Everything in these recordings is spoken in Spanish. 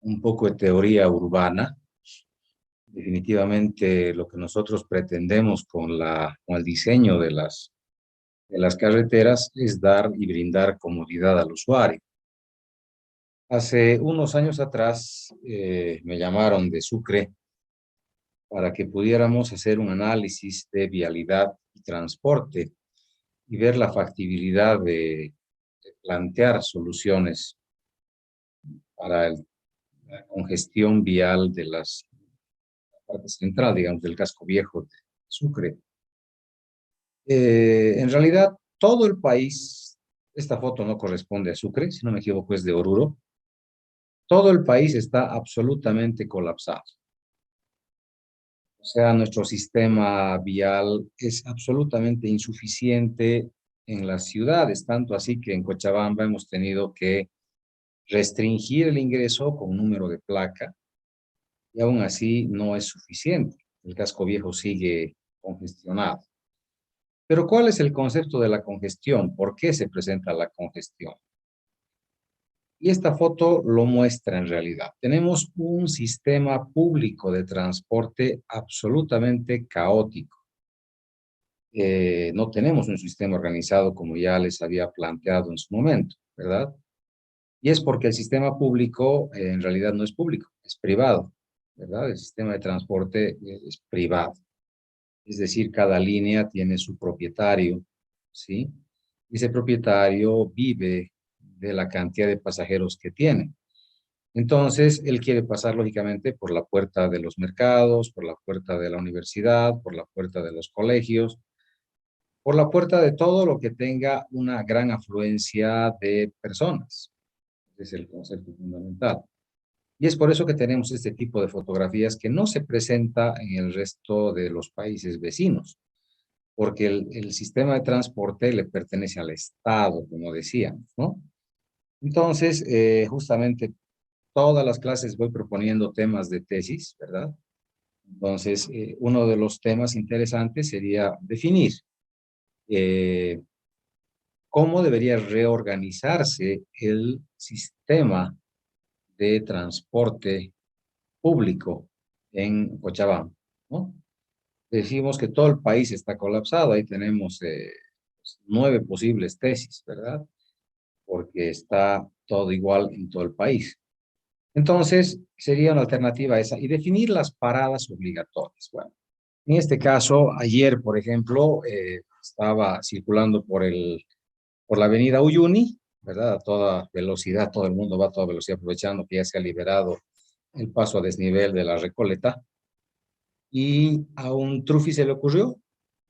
un poco de teoría urbana. Definitivamente lo que nosotros pretendemos con el diseño de las carreteras es dar y brindar comodidad al usuario. Hace unos años atrás me llamaron de Sucre para que pudiéramos hacer un análisis de vialidad y transporte y ver la factibilidad de plantear soluciones para la congestión vial de la parte central, digamos, del casco viejo de Sucre. En realidad, todo el país, esta foto no corresponde a Sucre, si no me equivoco es de Oruro, todo el país está absolutamente colapsado. O sea, nuestro sistema vial es absolutamente insuficiente en las ciudades, tanto así que en Cochabamba hemos tenido que restringir el ingreso con número de placa y aún así no es suficiente. El casco viejo sigue congestionado. Pero ¿cuál es el concepto de la congestión? ¿Por qué se presenta la congestión? Y esta foto lo muestra en realidad. Tenemos un sistema público de transporte absolutamente caótico. No tenemos un sistema organizado como ya les había planteado en su momento, ¿verdad? Y es porque el sistema público en realidad no es público, es privado, ¿verdad? El sistema de transporte es privado. Es decir, cada línea tiene su propietario, ¿sí? Y ese propietario vive de la cantidad de pasajeros que tiene. Entonces, él quiere pasar lógicamente por la puerta de los mercados, por la puerta de la universidad, por la puerta de los colegios, por la puerta de todo lo que tenga una gran afluencia de personas. Ese es el concepto fundamental. Y es por eso que tenemos este tipo de fotografías que no se presenta en el resto de los países vecinos, porque el sistema de transporte le pertenece al Estado, como decíamos, ¿no? Entonces, justamente todas las clases voy proponiendo temas de tesis, ¿verdad? Entonces, uno de los temas interesantes sería definir eh, cómo debería reorganizarse el sistema de transporte público en Cochabamba, ¿no? Decimos que todo el país está colapsado, ahí tenemos 9 posibles tesis, ¿verdad? Porque está todo igual en todo el país. Entonces, sería una alternativa esa y definir las paradas obligatorias. Bueno, en este caso, ayer, por ejemplo, estaba circulando por la avenida Uyuni, ¿verdad? A toda velocidad, todo el mundo va a toda velocidad aprovechando que ya se ha liberado el paso a desnivel de la Recoleta. Y a un trufi se le ocurrió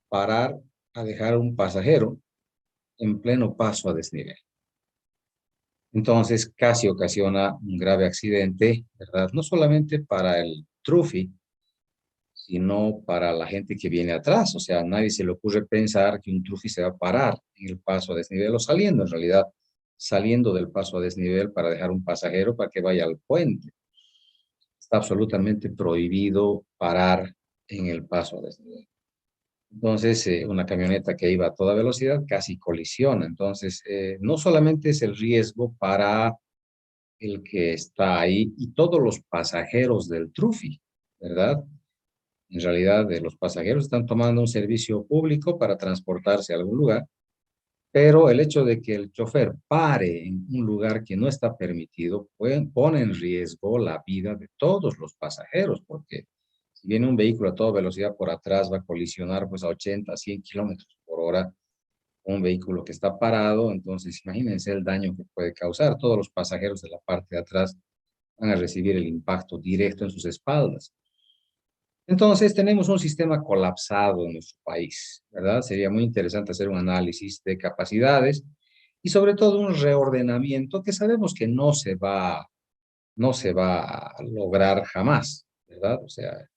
parar a dejar un pasajero en pleno paso a desnivel. Entonces casi ocasiona un grave accidente, ¿verdad? No solamente para el trufi, sino para la gente que viene atrás. O sea, a nadie se le ocurre pensar que un trufi se va a parar en el paso a desnivel o saliendo, en realidad, saliendo del paso a desnivel para dejar un pasajero para que vaya al puente. Está absolutamente prohibido parar en el paso a desnivel. Entonces, una camioneta que iba a toda velocidad casi colisiona. Entonces, no solamente es el riesgo para el que está ahí y todos los pasajeros del trufi, ¿verdad? En realidad, los pasajeros están tomando un servicio público para transportarse a algún lugar, pero el hecho de que el chofer pare en un lugar que no está permitido pone en riesgo la vida de todos los pasajeros, porque si viene un vehículo a toda velocidad por atrás, va a colisionar pues a 80, 100 kilómetros por hora con un vehículo que está parado. Entonces, imagínense el daño que puede causar. Todos los pasajeros de la parte de atrás van a recibir el impacto directo en sus espaldas. Entonces, tenemos un sistema colapsado en nuestro país, ¿verdad? Sería muy interesante hacer un análisis de capacidades y sobre todo un reordenamiento que sabemos que no se va a lograr jamás, ¿verdad? O sea,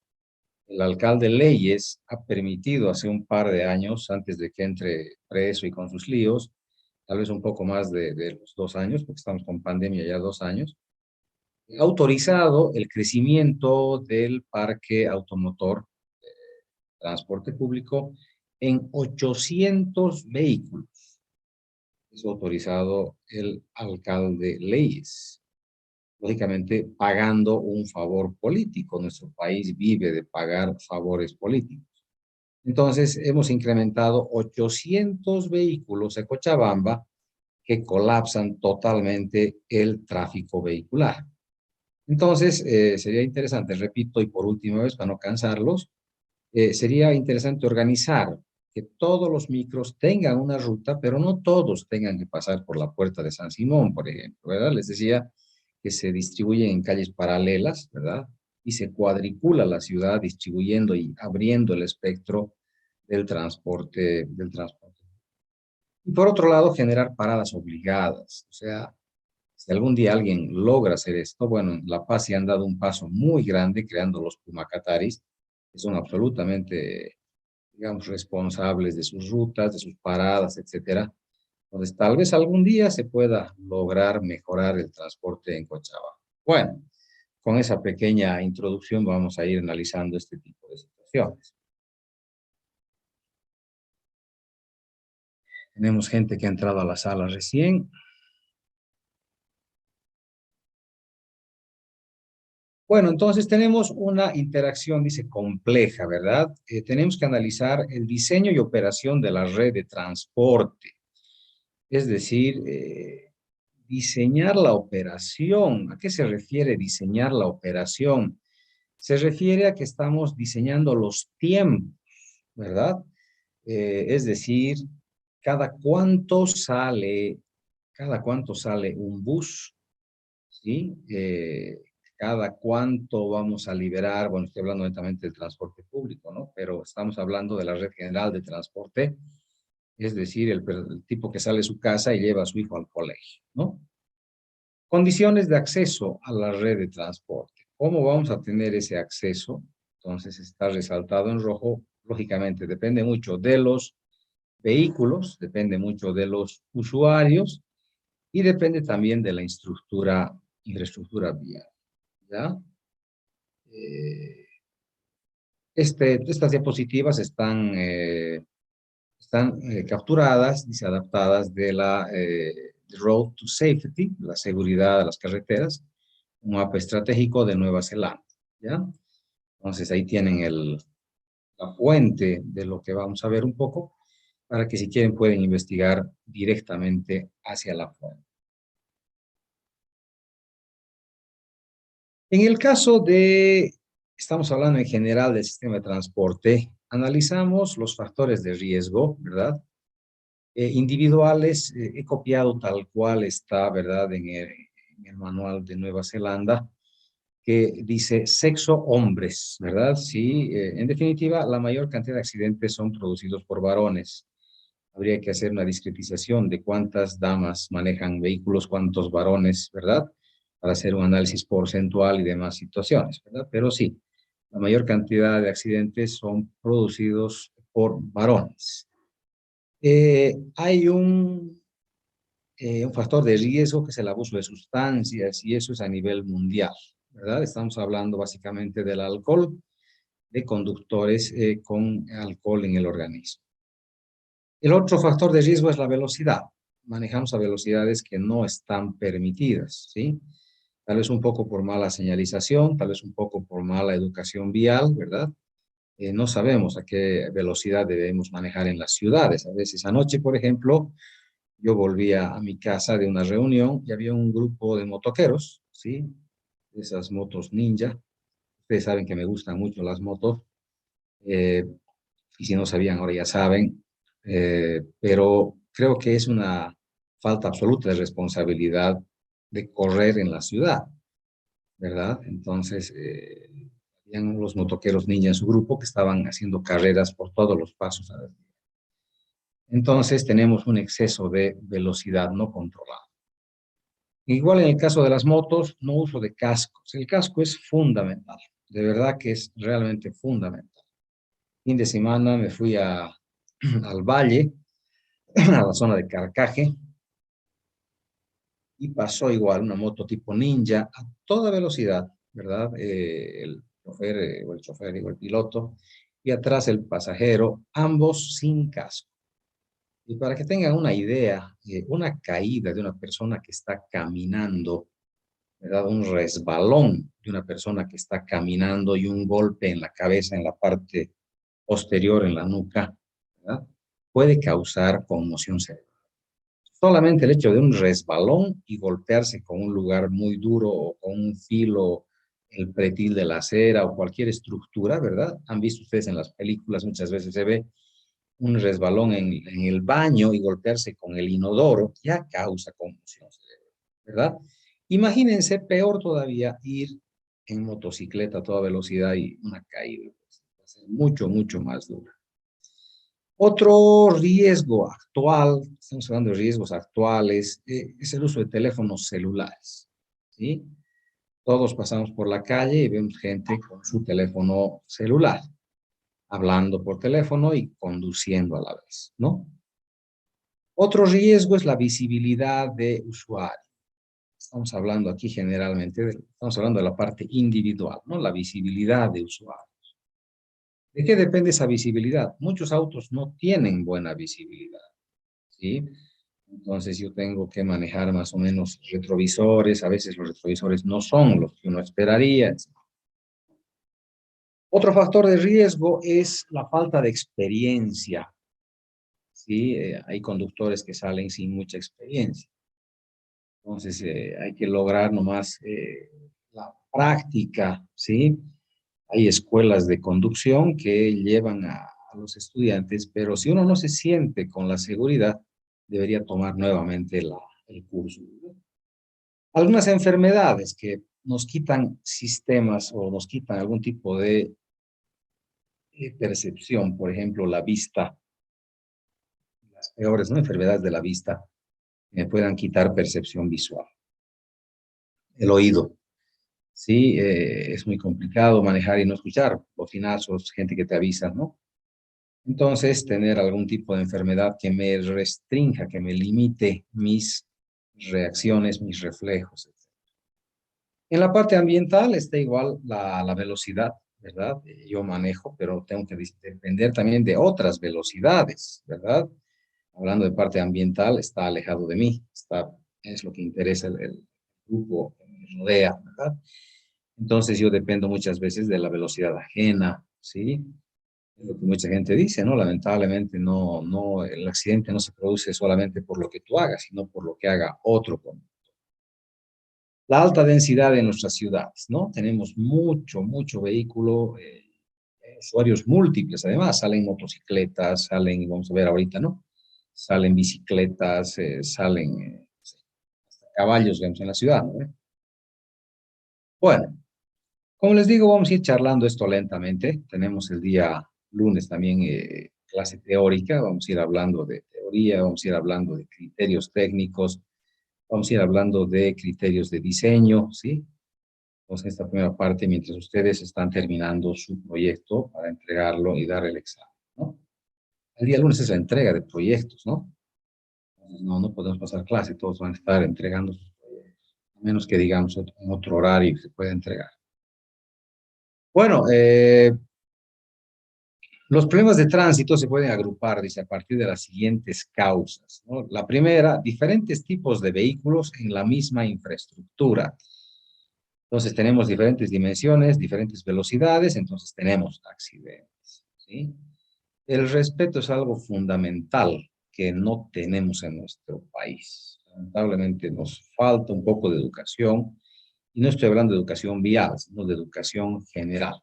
el alcalde Leyes ha permitido hace un par de años, antes de que entre preso y con sus líos, tal vez un poco más de los 2 años, porque estamos con pandemia ya 2 años, ha autorizado el crecimiento del parque automotor, transporte público, en 800 vehículos. Es autorizado el alcalde Leyes. lógicamente pagando un favor político. Nuestro país vive de pagar favores políticos. Entonces, hemos incrementado 800 vehículos en Cochabamba que colapsan totalmente el tráfico vehicular. Entonces, sería interesante, repito, y por última vez, para no cansarlos, sería interesante organizar que todos los micros tengan una ruta, pero no todos tengan que pasar por la puerta de San Simón, por ejemplo, ¿verdad? Les decía que se distribuyen en calles paralelas, ¿verdad? Y se cuadricula la ciudad distribuyendo y abriendo el espectro del transporte. Y por otro lado, generar paradas obligadas. O sea, si algún día alguien logra hacer esto, bueno, en La Paz se han dado un paso muy grande creando los Pumacataris, que son absolutamente, digamos, responsables de sus rutas, de sus paradas, etcétera. Entonces, tal vez algún día se pueda lograr mejorar el transporte en Cochabamba. Bueno, con esa pequeña introducción vamos a ir analizando este tipo de situaciones. Tenemos gente que ha entrado a la sala recién. Bueno, entonces tenemos una interacción, dice, compleja, ¿verdad? Tenemos que analizar el diseño y operación de la red de transporte, es decir, diseñar la operación. ¿A qué se refiere diseñar la operación? Se refiere a que estamos diseñando los tiempos, ¿verdad? Es decir, cada cuánto sale, cada cuánto sale un bus, ¿sí? Cada cuánto vamos a liberar, bueno, estoy hablando netamente del transporte público, ¿no? Pero estamos hablando de la red general de transporte, es decir, el tipo que sale de su casa y lleva a su hijo al colegio, ¿no? Condiciones de acceso a la red de transporte. ¿Cómo vamos a tener ese acceso? Entonces está resaltado en rojo, lógicamente depende mucho de los vehículos, depende mucho de los usuarios y depende también de la infraestructura vial, ¿ya? Eh, estas diapositivas están capturadas, dice, adaptadas de la Road to Safety, la seguridad de las carreteras, un mapa estratégico de Nueva Zelanda, ¿ya? Entonces ahí tienen la fuente de lo que vamos a ver un poco, para que si quieren pueden investigar directamente hacia la fuente. En el caso estamos hablando en general del sistema de transporte, analizamos los factores de riesgo, ¿verdad? Individuales, he copiado tal cual está, ¿verdad? En el manual de Nueva Zelanda, que dice sexo hombres, ¿verdad? Sí, en definitiva, la mayor cantidad de accidentes son producidos por varones. Habría que hacer una discretización de cuántas damas manejan vehículos, cuántos varones, ¿verdad? Para hacer un análisis porcentual y demás situaciones, ¿verdad? Pero sí, la mayor cantidad de accidentes son producidos por varones. Hay un factor de riesgo que es el abuso de sustancias y eso es a nivel mundial, ¿verdad? Estamos hablando básicamente del alcohol, de conductores con alcohol en el organismo. El otro factor de riesgo es la velocidad. Manejamos a velocidades que no están permitidas, ¿sí? Tal vez un poco por mala señalización, tal vez un poco por mala educación vial, ¿verdad? No sabemos a qué velocidad debemos manejar en las ciudades. A veces anoche, por ejemplo, yo volvía a mi casa de una reunión y había un grupo de motoqueros, ¿sí? Esas motos ninja. Ustedes saben que me gustan mucho las motos. eh, y si no sabían, ahora ya saben. Pero creo que es una falta absoluta de responsabilidad de correr en la ciudad, ¿verdad? Entonces, habían los motoqueros ninja en su grupo que estaban haciendo carreras por todos los pasos. Entonces, tenemos un exceso de velocidad no controlado. Igual en el caso de las motos, no uso de cascos. El casco es fundamental, de verdad que es realmente fundamental. Fin de semana me fui al valle, a la zona de Carcaje, y pasó igual una moto tipo ninja a toda velocidad, ¿verdad? El chofer o el chofer o el piloto, y atrás el pasajero, ambos sin casco. Y para que tengan una idea, una caída de una persona que está caminando ¿verdad? Un resbalón de una persona que está caminando y un golpe en la cabeza, en la parte posterior, en la nuca, ¿verdad? Puede causar conmoción cerebral. Solamente el hecho de un resbalón y golpearse con un lugar muy duro o con un filo, el pretil de la acera o cualquier estructura, ¿verdad? Han visto ustedes en las películas, muchas veces se ve un resbalón en el baño y golpearse con el inodoro, ya causa conmoción cerebral, ¿verdad? Imagínense, peor todavía, ir en motocicleta a toda velocidad y una caída, pues, va a ser mucho, mucho más dura. Otro riesgo actual, estamos hablando de riesgos actuales, es el uso de teléfonos celulares, ¿sí? Todos pasamos por la calle y vemos gente con su teléfono celular, hablando por teléfono y conduciendo a la vez, ¿no? Otro riesgo es la visibilidad de usuario. Estamos hablando aquí generalmente, estamos hablando de la parte individual, ¿no? La visibilidad de usuario. ¿De qué depende esa visibilidad? Muchos autos no tienen buena visibilidad, ¿sí? Entonces yo tengo que manejar más o menos retrovisores, a veces los retrovisores no son los que uno esperaría, etc. Otro factor de riesgo es la falta de experiencia, ¿sí? Hay conductores que salen sin mucha experiencia. Entonces hay que lograr nomás la práctica, ¿sí? Hay escuelas de conducción que llevan a los estudiantes, pero si uno no se siente con la seguridad, debería tomar nuevamente el curso. Algunas enfermedades que nos quitan sistemas o nos quitan algún tipo de percepción, por ejemplo, la vista, las peores, ¿no? Enfermedades de la vista que me puedan quitar percepción visual. El oído, sí, es muy complicado manejar y no escuchar, bocinazos, gente que te avisa, ¿no? Entonces, tener algún tipo de enfermedad que me restrinja, que me limite mis reacciones, mis reflejos, etc. En la parte ambiental está igual la velocidad, ¿verdad? Yo manejo, pero tengo que depender también de otras velocidades, ¿verdad? Hablando de parte ambiental, está alejado de mí, es lo que interesa el grupo que me rodea, ¿verdad? Entonces yo dependo muchas veces de la velocidad ajena, ¿sí? Es lo que mucha gente dice, ¿no? Lamentablemente el accidente no se produce solamente por lo que tú hagas, sino por lo que haga otro con la alta densidad de nuestras ciudades, ¿no? Tenemos mucho vehículo, usuarios múltiples, además, salen motocicletas, salen, vamos a ver ahorita, ¿no? Salen bicicletas, salen hasta caballos, vemos en la ciudad, ¿no? Bueno, como les digo, vamos a ir charlando esto lentamente. Tenemos el día lunes también clase teórica, vamos a ir hablando de teoría, vamos a ir hablando de criterios técnicos, vamos a ir hablando de criterios de diseño, ¿sí? Entonces, esta primera parte, mientras ustedes están terminando su proyecto para entregarlo y dar el examen, ¿no? El día lunes es la entrega de proyectos, ¿no? Entonces, no podemos pasar clase, todos van a estar entregando sus proyectos, a menos que digamos en otro horario se puede entregar. Bueno, los problemas de tránsito se pueden agrupar, dice, a partir de las siguientes causas, ¿no? La primera, diferentes tipos de vehículos en la misma infraestructura. Entonces tenemos diferentes dimensiones, diferentes velocidades, entonces tenemos accidentes, ¿sí? El respeto es algo fundamental que no tenemos en nuestro país. Lamentablemente nos falta un poco de educación, y no estoy hablando de educación vial, sino de educación general.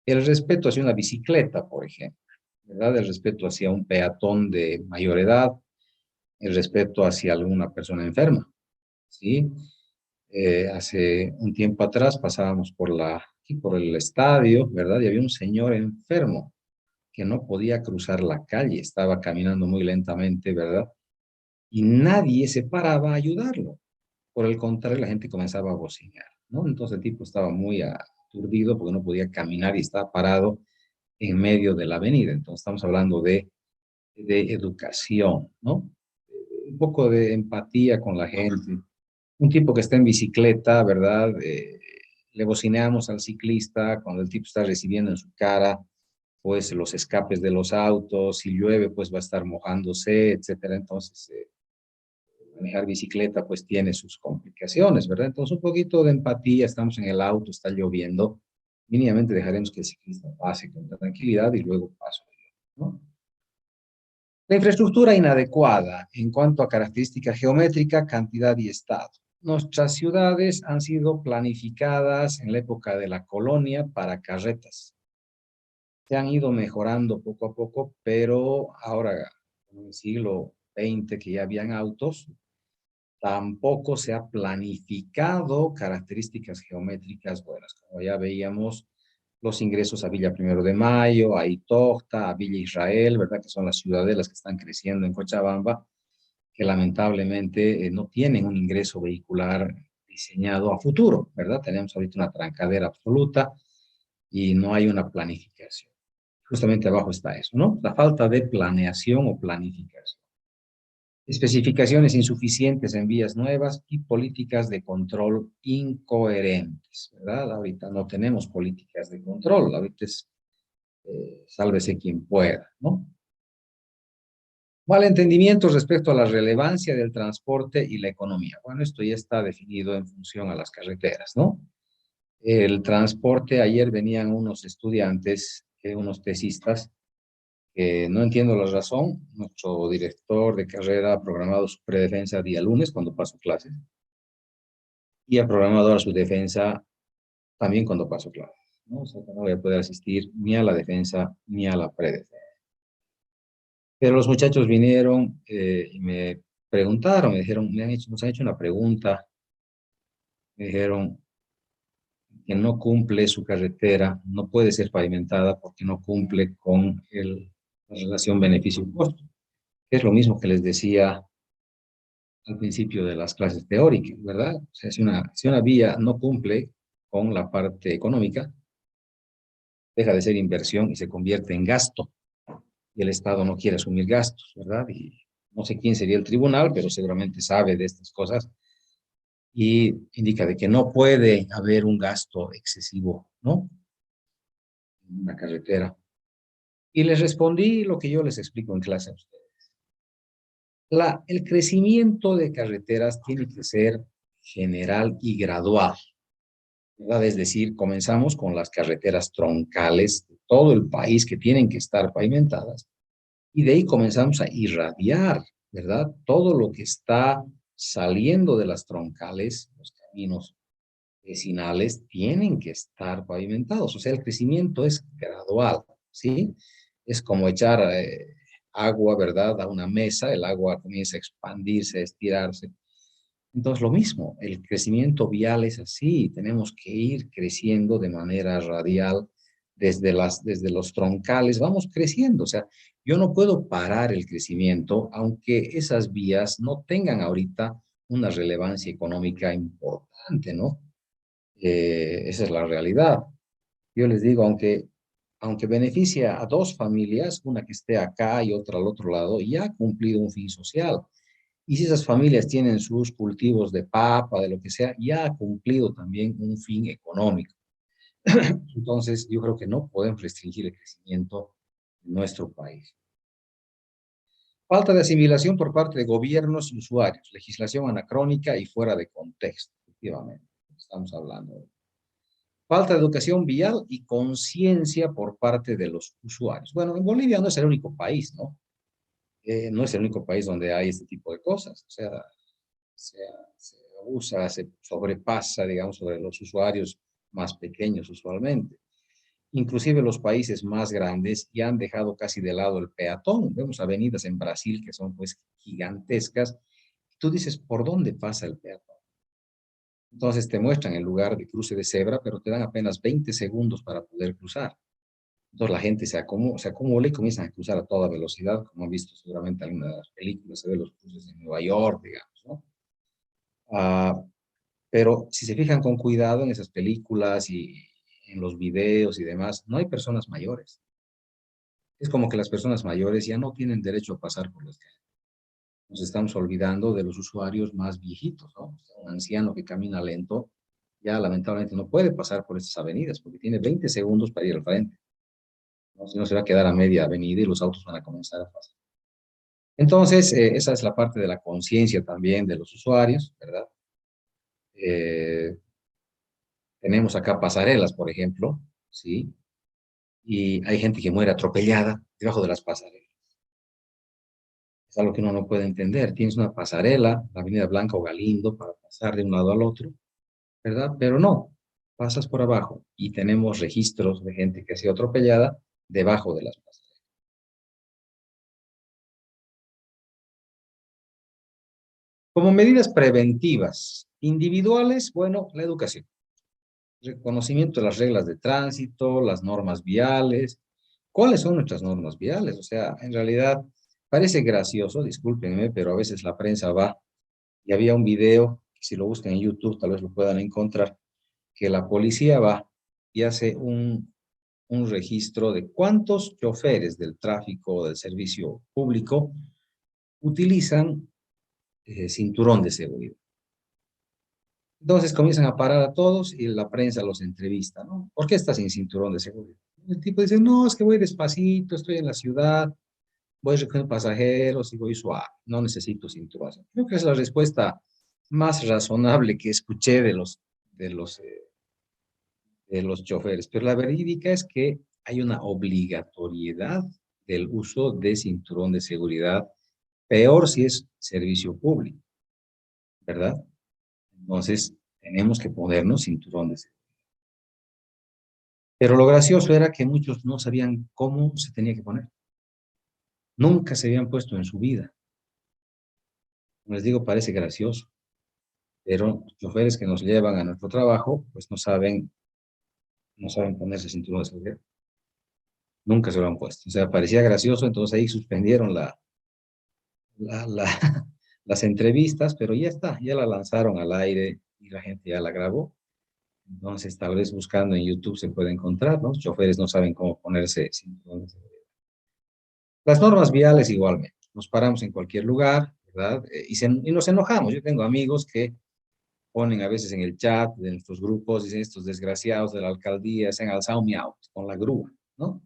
El respeto hacia una bicicleta, por ejemplo, ¿verdad? El respeto hacia un peatón de mayor edad, el respeto hacia alguna persona enferma, ¿sí? Hace un tiempo atrás pasábamos aquí por el estadio, ¿verdad? Y había un señor enfermo que no podía cruzar la calle, estaba caminando muy lentamente, ¿verdad? Y nadie se paraba a ayudarlo. Por el contrario, la gente comenzaba a bocinar, ¿no? Entonces el tipo estaba muy aturdido porque no podía caminar y estaba parado en medio de la avenida. Entonces estamos hablando de educación, ¿no? Un poco de empatía con la gente. Un tipo que está en bicicleta, ¿verdad? Le bocineamos al ciclista cuando el tipo está recibiendo en su cara, pues, los escapes de los autos, si llueve, pues va a estar mojándose, etcétera. Entonces, Manejar bicicleta pues tiene sus complicaciones, ¿verdad? Entonces un poquito de empatía, estamos en el auto, está lloviendo, mínimamente dejaremos que el ciclista pase con tranquilidad y luego paso yo, ¿no? La infraestructura inadecuada en cuanto a característica geométrica, cantidad y estado. Nuestras ciudades han sido planificadas en la época de la colonia para carretas. Se han ido mejorando poco a poco, pero ahora, en el siglo XX, que ya habían autos, tampoco se ha planificado características geométricas buenas. Como ya veíamos, los ingresos a Villa Primero de Mayo, a Itogta, a Villa Israel, ¿verdad? Que son las ciudadelas que están creciendo en Cochabamba, que lamentablemente no tienen un ingreso vehicular diseñado a futuro, ¿verdad? Tenemos ahorita una trancadera absoluta y no hay una planificación. Justamente abajo está eso, ¿no? La falta de planeación o planificación. Especificaciones insuficientes en vías nuevas y políticas de control incoherentes, ¿verdad? Ahorita no tenemos políticas de control, ahorita es sálvese quien pueda, ¿no? Malentendimientos respecto a la relevancia del transporte y la economía. Bueno, esto ya está definido en función a las carreteras, ¿no? El transporte, ayer venían unos estudiantes, unos tesistas, no entiendo la razón. Nuestro director de carrera ha programado su predefensa día lunes cuando paso clases y ha programado ahora su defensa también cuando paso clases, ¿no? O sea, que no voy a poder asistir ni a la defensa ni a la predefensa. Pero los muchachos vinieron y me preguntaron, me dijeron, nos han hecho una pregunta, me dijeron que no cumple su carretera, no puede ser pavimentada porque no cumple con la relación beneficio-costo. Es lo mismo que les decía al principio de las clases teóricas, ¿verdad? O sea, si una vía no cumple con la parte económica, deja de ser inversión y se convierte en gasto. Y el Estado no quiere asumir gastos, ¿verdad? Y no sé quién sería el tribunal, pero seguramente sabe de estas cosas y indica de que no puede haber un gasto excesivo, ¿no? En una carretera. Y les respondí lo que yo les explico en clase a ustedes. El crecimiento de carreteras tiene que ser general y gradual, ¿verdad? Es decir, comenzamos con las carreteras troncales de todo el país que tienen que estar pavimentadas y de ahí comenzamos a irradiar, ¿verdad? Todo lo que está saliendo de las troncales, los caminos vecinales, tienen que estar pavimentados. O sea, el crecimiento es gradual, ¿sí? Es como echar agua, ¿verdad? A una mesa, el agua comienza a expandirse, a estirarse. Entonces, lo mismo, el crecimiento vial es así, tenemos que ir creciendo de manera radial desde los troncales, vamos creciendo, o sea, yo no puedo parar el crecimiento, aunque esas vías no tengan ahorita una relevancia económica importante, ¿no? Esa es la realidad. Yo les digo, aunque beneficia a dos familias, una que esté acá y otra al otro lado, ya ha cumplido un fin social. Y si esas familias tienen sus cultivos de papa, de lo que sea, ya ha cumplido también un fin económico. Entonces, yo creo que no podemos restringir el crecimiento en nuestro país. Falta de asimilación por parte de gobiernos y usuarios, legislación anacrónica y fuera de contexto, efectivamente, estamos hablando. Falta de educación vial y conciencia por parte de los usuarios. Bueno, en Bolivia no es el único país, ¿no? No es el único país donde hay este tipo de cosas. O sea, se, se abusa, se sobrepasa, digamos, sobre los usuarios más pequeños usualmente. Inclusive los países más grandes ya han dejado casi de lado el peatón. Vemos avenidas en Brasil que son pues gigantescas. Tú dices, ¿por dónde pasa el peatón? Entonces te muestran el lugar de cruce de cebra, pero te dan apenas 20 segundos para poder cruzar. Entonces la gente se acumula y comienzan a cruzar a toda velocidad, como han visto seguramente en algunas de las películas, se ve los cruces en Nueva York, digamos, ¿no? Ah, pero si se fijan con cuidado en esas películas y en los videos y demás, no hay personas mayores. Es como que las personas mayores ya no tienen derecho a pasar por las calles. Nos estamos olvidando de los usuarios más viejitos, ¿no? Un anciano que camina lento ya lamentablemente no puede pasar por estas avenidas porque tiene 20 segundos para ir al frente, ¿no? Si no se va a quedar a media avenida y los autos van a comenzar a pasar. Entonces, esa es la parte de la conciencia también de los usuarios, ¿verdad? Eh, tenemos acá pasarelas, por ejemplo, ¿sí? Y hay gente que muere atropellada debajo de las pasarelas. Es algo que uno no puede entender. Tienes una pasarela, la Avenida Blanca o Galindo, para pasar de un lado al otro, ¿verdad? Pero no, pasas por abajo y tenemos registros de gente que ha sido atropellada debajo de las pasarelas. Como medidas preventivas, individuales, bueno, la educación, reconocimiento de las reglas de tránsito, las normas viales. ¿Cuáles son nuestras normas viales? O sea, en realidad parece gracioso, discúlpenme, pero a veces la prensa va y había un video, si lo buscan en YouTube tal vez lo puedan encontrar, que la policía va y hace un registro de cuántos choferes del tráfico del servicio público utilizan cinturón de seguridad. Entonces comienzan a parar a todos y la prensa los entrevista, ¿no? ¿Por qué estás sin cinturón de seguridad? El tipo dice, no, es que voy despacito, estoy en la ciudad, voy recogiendo pasajeros y voy suave, no necesito cinturón. Creo que es la respuesta más razonable que escuché de los, eh, de los choferes, pero la verídica es que hay una obligatoriedad del uso de cinturón de seguridad, peor si es servicio público, ¿verdad? Entonces, tenemos que ponernos cinturón de seguridad. Pero lo gracioso era que muchos no sabían cómo se tenía que poner. Nunca se habían puesto en su vida. Como les digo, parece gracioso, pero los choferes que nos llevan a nuestro trabajo, pues no saben ponerse cinturón de seguridad. Nunca se lo han puesto. O sea, parecía gracioso, entonces ahí suspendieron la, la, las entrevistas, pero ya está, ya la lanzaron al aire y la gente ya la grabó. Entonces, tal vez buscando en YouTube se puede encontrar, ¿no? Los choferes no saben cómo ponerse cinturón de seguridad. Las normas viales igualmente. Nos paramos en cualquier lugar, ¿verdad? Y nos enojamos. Yo tengo amigos que ponen a veces en el chat de nuestros grupos, dicen estos desgraciados de la alcaldía se han alzado mi auto con la grúa, ¿no?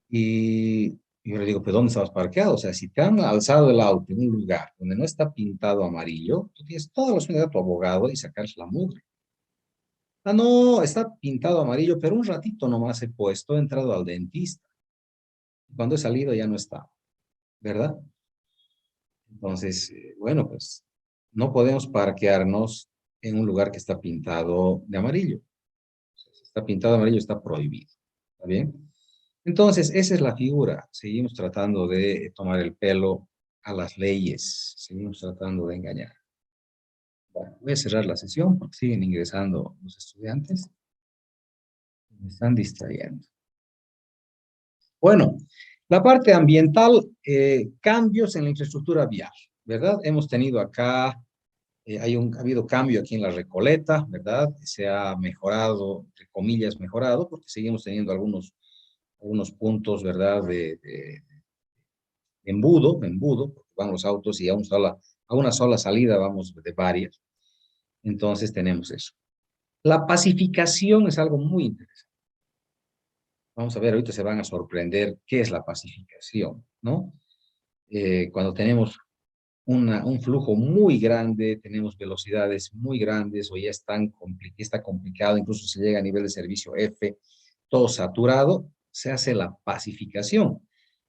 Y yo le digo, ¿pero dónde estabas parqueado? O sea, si te han alzado el auto en un lugar donde no está pintado amarillo, tú tienes toda la opción de tu abogado y sacarse la mugre. Ah, no, está pintado amarillo, pero un ratito nomás he puesto, he entrado al dentista. Cuando he salido ya no está, ¿verdad? Entonces, bueno, pues no podemos parquearnos en un lugar que está pintado de amarillo. Si está pintado de amarillo, está prohibido. ¿Está bien? Entonces, esa es la figura. Seguimos tratando de tomar el pelo a las leyes. Seguimos tratando de engañar. Bueno, voy a cerrar la sesión porque siguen ingresando los estudiantes. Me están distrayendo. Bueno, la parte ambiental, cambios en la infraestructura vial, ¿verdad? Hemos tenido acá, ha habido cambio aquí en la Recoleta, ¿verdad? Se ha mejorado, entre comillas, mejorado, porque seguimos teniendo algunos puntos, ¿verdad? De embudo, porque van los autos y a una sola salida vamos de varias. Entonces tenemos eso. La pacificación es algo muy interesante. Vamos a ver, ahorita se van a sorprender qué es la pacificación, ¿no? Cuando tenemos un flujo muy grande, tenemos velocidades muy grandes o ya está complicado, incluso se llega a nivel de servicio F, todo saturado, se hace la pacificación,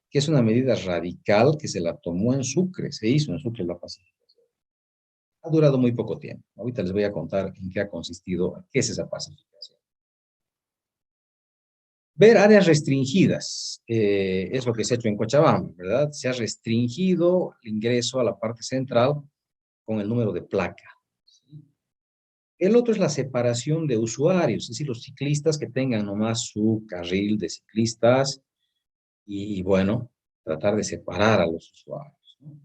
que es una medida radical que se la tomó en Sucre, se hizo en Sucre la pacificación. Ha durado muy poco tiempo. Ahorita les voy a contar en qué ha consistido, qué es esa pacificación. Ver áreas restringidas, es lo que se ha hecho en Cochabamba, ¿verdad? Se ha restringido el ingreso a la parte central con el número de placa. ¿Sí? El otro es la separación de usuarios, es decir, los ciclistas que tengan nomás su carril de ciclistas y bueno, tratar de separar a los usuarios, ¿no?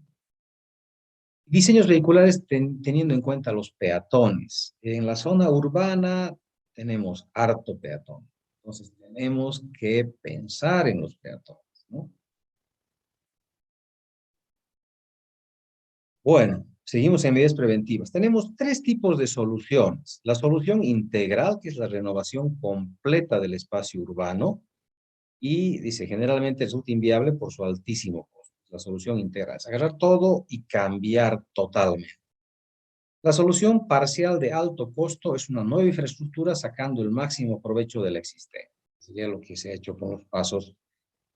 Diseños vehiculares teniendo en cuenta los peatones. En la zona urbana tenemos harto peatón. Entonces tenemos que pensar en los peatones, ¿no? Bueno, seguimos en medidas preventivas. Tenemos tres tipos de soluciones. La solución integral, que es la renovación completa del espacio urbano, y dice, generalmente resulta inviable por su altísimo costo. La solución integral es agarrar todo y cambiar totalmente. La solución parcial de alto costo es una nueva infraestructura sacando el máximo provecho de la existente. Sería lo que se ha hecho con los pasos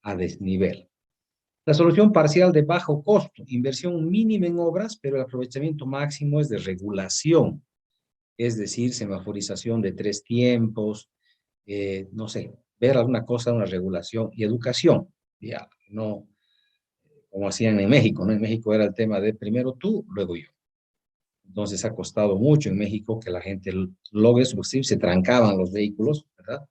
a desnivel. La solución parcial de bajo costo, inversión mínima en obras, pero el aprovechamiento máximo es de regulación, es decir, semaforización de 3 tiempos, no sé, ver alguna cosa, una regulación y educación, ya, no como hacían en México, ¿no? En México era el tema de primero tú, luego yo. Entonces ha costado mucho en México que la gente logre subsistir, se trancaban los vehículos, ¿verdad?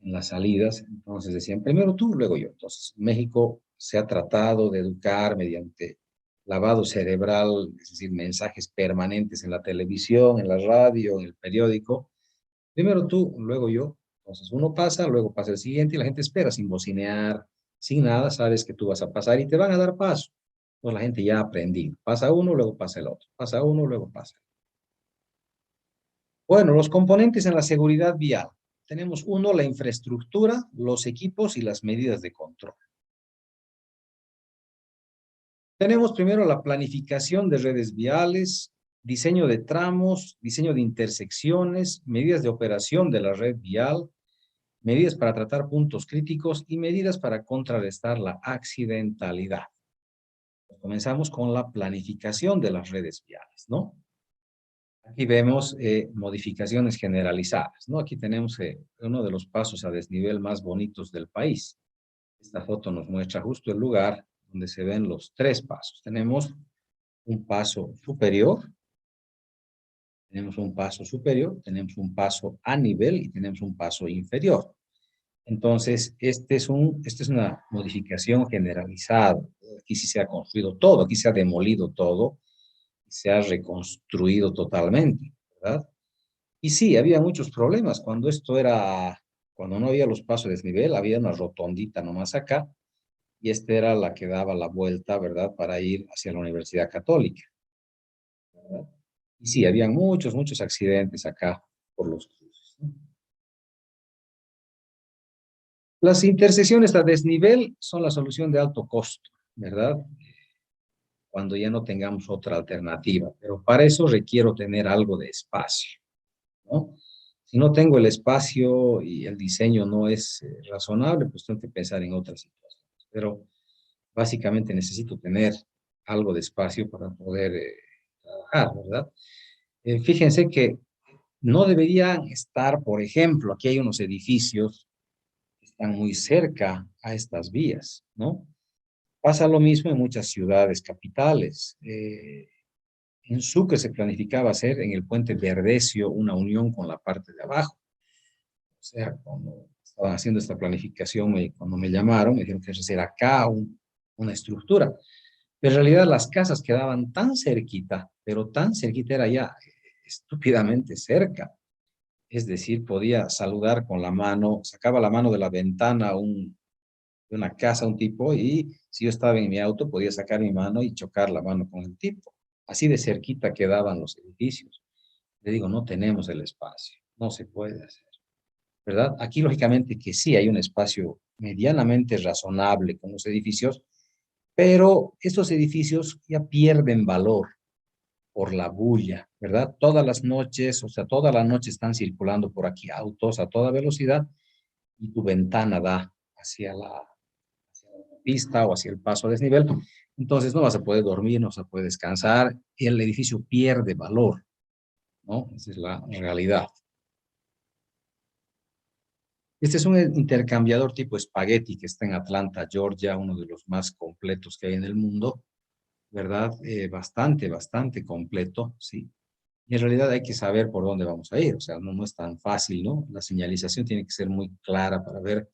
En las salidas, entonces decían primero tú, luego yo. Entonces México se ha tratado de educar mediante lavado cerebral, es decir, mensajes permanentes en la televisión, en la radio, en el periódico. Primero tú, luego yo. Entonces uno pasa, luego pasa el siguiente y la gente espera sin bocinear, sin nada, sabes que tú vas a pasar y te van a dar paso. Pues la gente ya ha aprendido. Pasa uno, luego pasa el otro. Pasa uno, luego pasa el otro. Bueno, los componentes en la seguridad vial. Tenemos uno, la infraestructura, los equipos y las medidas de control. Tenemos primero la planificación de redes viales, diseño de tramos, diseño de intersecciones, medidas de operación de la red vial, medidas para tratar puntos críticos y medidas para contrarrestar la accidentalidad. Comenzamos con la planificación de las redes viales, ¿no? Aquí vemos modificaciones generalizadas, ¿no? Aquí tenemos uno de los pasos a desnivel más bonitos del país. Esta foto nos muestra justo el lugar donde se ven los 3 pasos. Tenemos un paso superior, tenemos un paso superior, tenemos un paso a nivel y tenemos un paso inferior. Entonces, esta es una modificación generalizada. Aquí sí se ha construido todo, aquí se ha demolido todo, se ha reconstruido totalmente, ¿verdad? Y sí, había muchos problemas. Cuando no había los pasos de desnivel, había una rotondita nomás acá, y esta era la que daba la vuelta, ¿verdad?, para ir hacia la Universidad Católica, ¿verdad? Y sí, había muchos accidentes acá por los cruces, ¿no? Las intersecciones a desnivel son la solución de alto costo, ¿verdad? Cuando ya no tengamos otra alternativa, pero para eso requiero tener algo de espacio, ¿no? Si no tengo el espacio y el diseño no es razonable, pues tengo que pensar en otras situaciones. Pero básicamente necesito tener algo de espacio para poder trabajar, ¿verdad? Fíjense que no deberían estar, por ejemplo, aquí hay unos edificios que están muy cerca a estas vías, ¿no? Pasa lo mismo en muchas ciudades capitales. En Sucre se planificaba hacer en el puente Verdecio una unión con la parte de abajo. O sea, cuando estaban haciendo esta planificación, cuando me llamaron, me dijeron que hacer acá una estructura. Pero en realidad las casas quedaban tan cerquita, pero tan cerquita era ya estúpidamente cerca. Es decir, podía saludar con la mano, sacaba la mano de la ventana de una casa un tipo y si yo estaba en mi auto podía sacar mi mano y chocar la mano con el tipo. Así de cerquita quedaban los edificios. Le digo, no tenemos el espacio, no se puede hacer, ¿verdad? Aquí lógicamente que sí hay un espacio medianamente razonable con los edificios, pero estos edificios ya pierden valor por la bulla, ¿verdad? Todas las noches, o sea, toda la noche están circulando por aquí autos a toda velocidad y tu ventana da hacia la pista o hacia el paso a desnivel. Entonces no vas a poder dormir, no vas a poder descansar y el edificio pierde valor, ¿no? Esa es la realidad. Este es un intercambiador tipo espagueti que está en Atlanta, Georgia, uno de los más completos que hay en el mundo, ¿verdad? Bastante completo, ¿sí? Y en realidad hay que saber por dónde vamos a ir, o sea, no es tan fácil, ¿no? La señalización tiene que ser muy clara para ver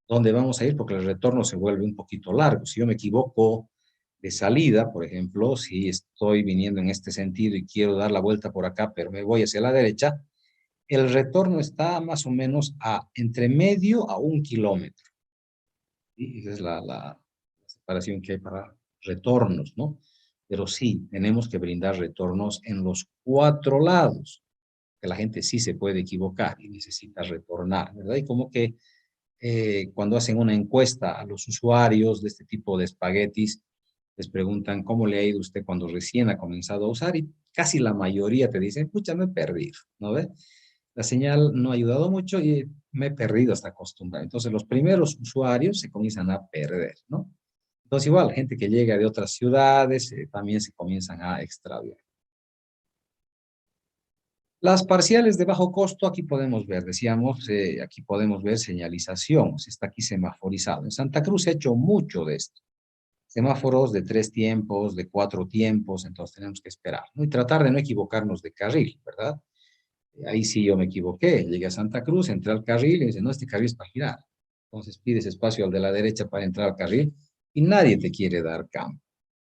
dónde vamos a ir, porque el retorno se vuelve un poquito largo. Si yo me equivoco de salida, por ejemplo, si estoy viniendo en este sentido y quiero dar la vuelta por acá, pero me voy hacia la derecha, el retorno está más o menos entre medio a 1 kilómetro. ¿Sí? Esa es la separación que hay para retornos, ¿no? Pero sí, tenemos que brindar retornos en los 4 lados, que la gente sí se puede equivocar y necesita retornar, ¿verdad? Y como que cuando hacen una encuesta a los usuarios de este tipo de espaguetis, Les preguntan cómo le ha ido usted cuando recién ha comenzado a usar y casi la mayoría te dicen, pucha, me he perdido, ¿no ve? La señal no ha ayudado mucho y me he perdido hasta acostumbrar. Entonces los primeros usuarios se comienzan a perder, ¿no? Entonces igual, gente que llega de otras ciudades también se comienzan a extraviar. Las parciales de bajo costo, aquí podemos ver, decíamos, aquí podemos ver señalización, está aquí semaforizado. En Santa Cruz se ha hecho mucho de esto. Semáforos de 3 tiempos, de 4 tiempos, entonces tenemos que esperar, ¿no? Y tratar de no equivocarnos de carril, ¿verdad? Ahí sí yo me equivoqué, llegué a Santa Cruz, entré al carril y dice, no, este carril es para girar. Entonces pides espacio al de la derecha para entrar al carril y nadie te quiere dar campo.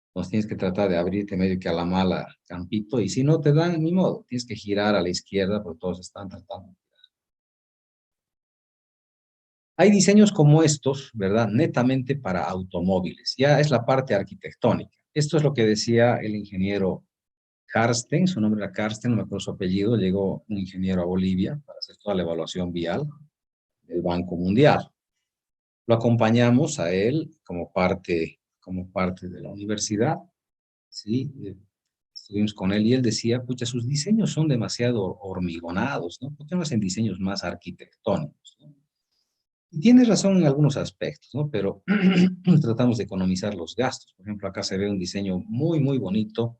Entonces tienes que tratar de abrirte medio que a la mala campito y si no te dan, ni modo, tienes que girar a la izquierda porque todos están tratando. Hay diseños como estos, ¿verdad? Netamente para automóviles. Ya es la parte arquitectónica. Esto es lo que decía el ingeniero Karsten, su nombre era Karsten, no me acuerdo su apellido, llegó un ingeniero a Bolivia para hacer toda la evaluación vial del Banco Mundial. Lo acompañamos a él como parte de la universidad, ¿sí? Estuvimos con él y él decía, pucha, sus diseños son demasiado hormigonados, ¿no? ¿Por qué no hacen diseños más arquitectónicos, ¿no? Y tiene razón en algunos aspectos, ¿no? Pero tratamos de economizar los gastos. Por ejemplo, acá se ve un diseño muy, muy bonito,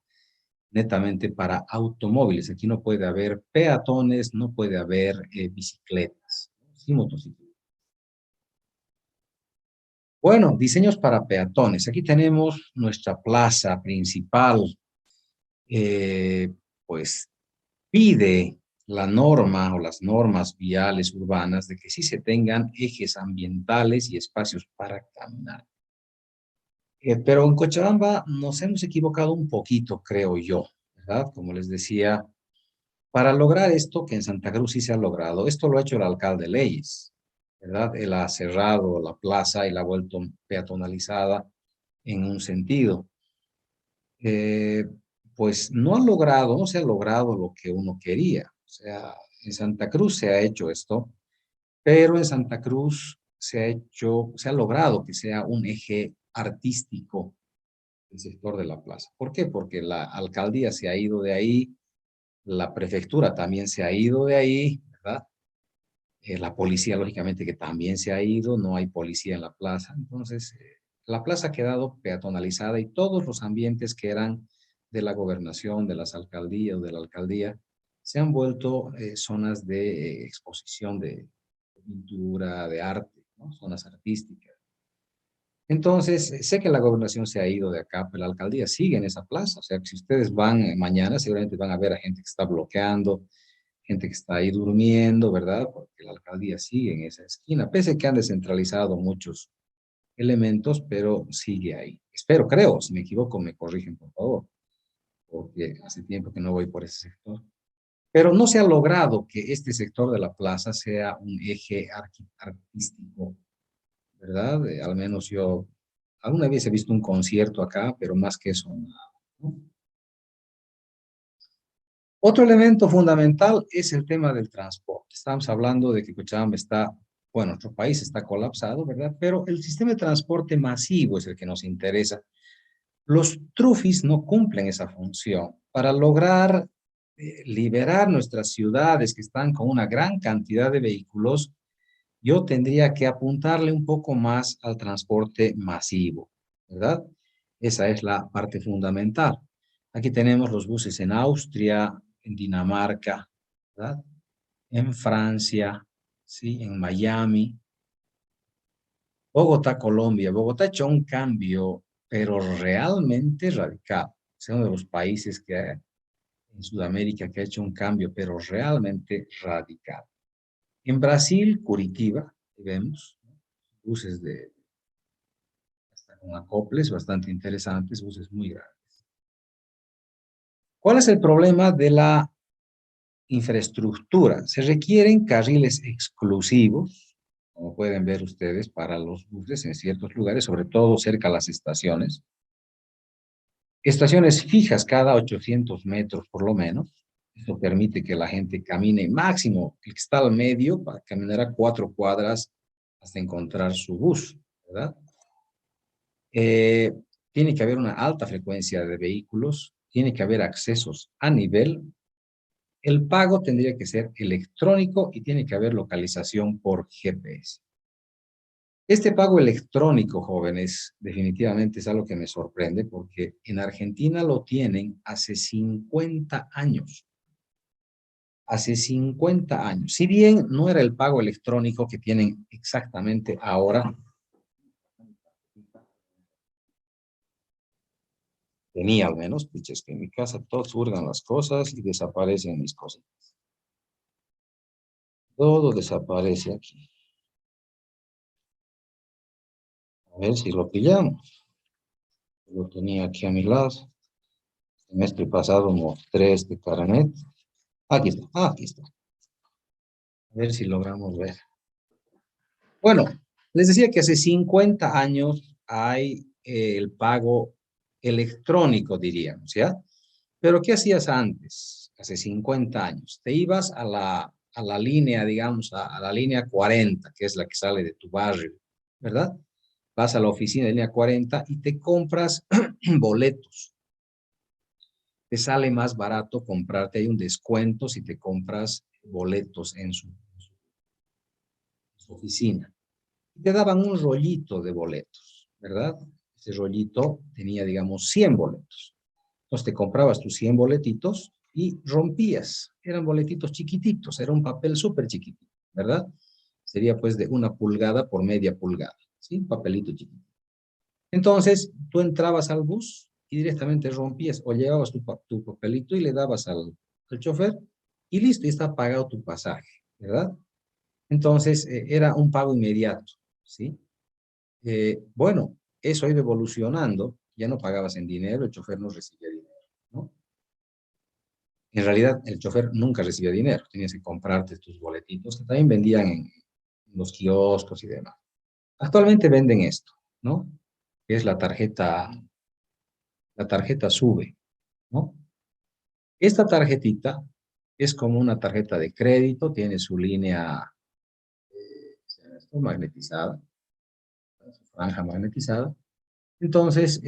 netamente para automóviles. Aquí no puede haber peatones, no puede haber bicicletas, sí, motocicletas. Bueno, diseños para peatones. Aquí tenemos nuestra plaza principal, eh, pues pide la norma o las normas viales urbanas de que sí se tengan ejes ambientales y espacios para caminar. Pero en Cochabamba nos hemos equivocado un poquito, creo yo, ¿verdad? Como les decía, para lograr esto que en Santa Cruz sí se ha logrado, esto lo ha hecho el alcalde Leyes, ¿verdad? Él ha cerrado la plaza y la ha vuelto peatonalizada en un sentido. Eh, pues no se ha logrado lo que uno quería. O sea, en Santa Cruz se ha hecho esto, pero en Santa Cruz se ha logrado que sea un eje artístico el sector de la plaza. ¿Por qué? Porque la alcaldía se ha ido de ahí, la prefectura también se ha ido de ahí, ¿verdad? La policía, lógicamente, que también se ha ido, no hay policía en la plaza. Entonces, la plaza ha quedado peatonalizada y todos los ambientes que eran de la gobernación, de las alcaldías o de la alcaldía, se han vuelto zonas de exposición de pintura, de arte, ¿no? Zonas artísticas. Entonces, sé que la gobernación se ha ido de acá, pero la alcaldía sigue en esa plaza. O sea, que si ustedes van mañana, seguramente van a ver a gente que está bloqueando, gente que está ahí durmiendo, ¿verdad? Porque la alcaldía sigue en esa esquina, pese a que han descentralizado muchos elementos, pero sigue ahí. Espero, creo, si me equivoco, me corrigen, por favor, porque hace tiempo que no voy por ese sector. Pero no se ha logrado que este sector de la plaza sea un eje artístico, ¿verdad? Al menos yo alguna vez he visto un concierto acá, pero más que eso, ¿no? Otro elemento fundamental es el tema del transporte. Estamos hablando de que Cochabamba está, bueno, nuestro país está colapsado, ¿verdad? Pero el sistema de transporte masivo es el que nos interesa. Los trufis no cumplen esa función. Para lograr liberar nuestras ciudades que están con una gran cantidad de vehículos, yo tendría que apuntarle un poco más al transporte masivo, ¿verdad? Esa es la parte fundamental. Aquí tenemos los buses en Austria, en Dinamarca, ¿verdad? En Francia, ¿sí? En Miami, Bogotá, Colombia. Bogotá ha hecho un cambio, pero realmente radical. Es uno de los países en Sudamérica que ha hecho un cambio, pero realmente radical. En Brasil, Curitiba, vemos buses hasta con acoples bastante interesantes, buses muy grandes. ¿Cuál es el problema de la infraestructura? Se requieren carriles exclusivos, como pueden ver ustedes, para los buses en ciertos lugares, sobre todo cerca de las estaciones. Estaciones fijas cada 800 metros por lo menos. Eso permite que la gente camine máximo, el que está al medio, para caminar a 4 cuadras hasta encontrar su bus, ¿verdad? tiene que haber una alta frecuencia de vehículos, tiene que haber accesos a nivel, el pago tendría que ser electrónico y tiene que haber localización por GPS. Este pago electrónico, jóvenes, definitivamente es algo que me sorprende porque en Argentina lo tienen hace 50 años. Hace 50 años. Si bien no era el pago electrónico que tienen exactamente ahora, tenía al menos, pucha, es que en mi casa todos hurgan las cosas y desaparecen mis cosas. Todo desaparece aquí. A ver si lo pillamos. Lo tenía aquí a mi lado. El mes pasado mostré este carnet. Aquí está, aquí está. A ver si logramos ver. Bueno, les decía que hace 50 años hay el pago electrónico, diríamos, ¿ya? Pero ¿qué hacías antes, hace 50 años? Te ibas a la línea, digamos, a la línea 40, que es la que sale de tu barrio, ¿verdad? Vas a la oficina de línea 40 y te compras boletos. Te sale más barato comprarte, hay un descuento si te compras boletos en su oficina. Y te daban un rollito de boletos, ¿verdad? Ese rollito tenía, digamos, 100 boletos. Entonces te comprabas tus 100 boletitos y rompías. Eran boletitos chiquititos, era un papel súper chiquitito, ¿verdad? Sería pues de 1 pulgada por media pulgada, ¿sí? Un papelito chiquito. Entonces tú entrabas al bus y directamente rompías o llevabas tu papelito y le dabas al chofer y listo, y está pagado tu pasaje, ¿verdad? Entonces era un pago inmediato, ¿sí? Bueno, eso ha ido evolucionando, ya no pagabas en dinero, el chofer no recibía dinero, ¿no? En realidad, el chofer nunca recibía dinero, tenías que comprarte tus boletitos, que también vendían en los kioscos y demás. Actualmente venden esto, ¿no? Que es la tarjeta SUBE, ¿no? Esta tarjetita es como una tarjeta de crédito, tiene su línea magnetizada, su franja magnetizada. Entonces,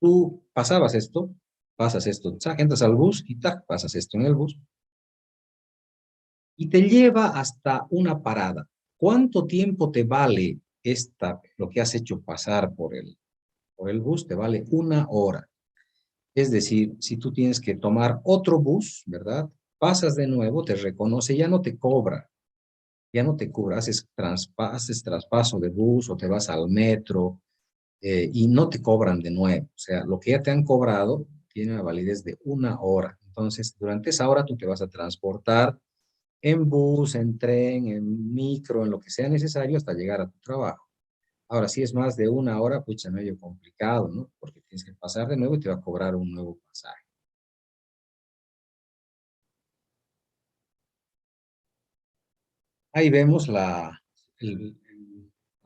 tú pasas esto, ¡tac! Entras al bus y ¡tac! Pasas esto en el bus y te lleva hasta una parada. ¿Cuánto tiempo te vale lo que has hecho pasar por el bus? Te vale 1 hora. Es decir, si tú tienes que tomar otro bus, ¿verdad? Pasas de nuevo, te reconoce, ya no te cobra, haces traspaso de bus o te vas al metro, y no te cobran de nuevo. O sea, lo que ya te han cobrado tiene una validez de 1 hora. Entonces, durante esa hora tú te vas a transportar en bus, en tren, en micro, en lo que sea necesario hasta llegar a tu trabajo. Ahora, si es más de 1 hora, pues es medio complicado, ¿no? Porque tienes que pasar de nuevo y te va a cobrar un nuevo pasaje. Ahí vemos el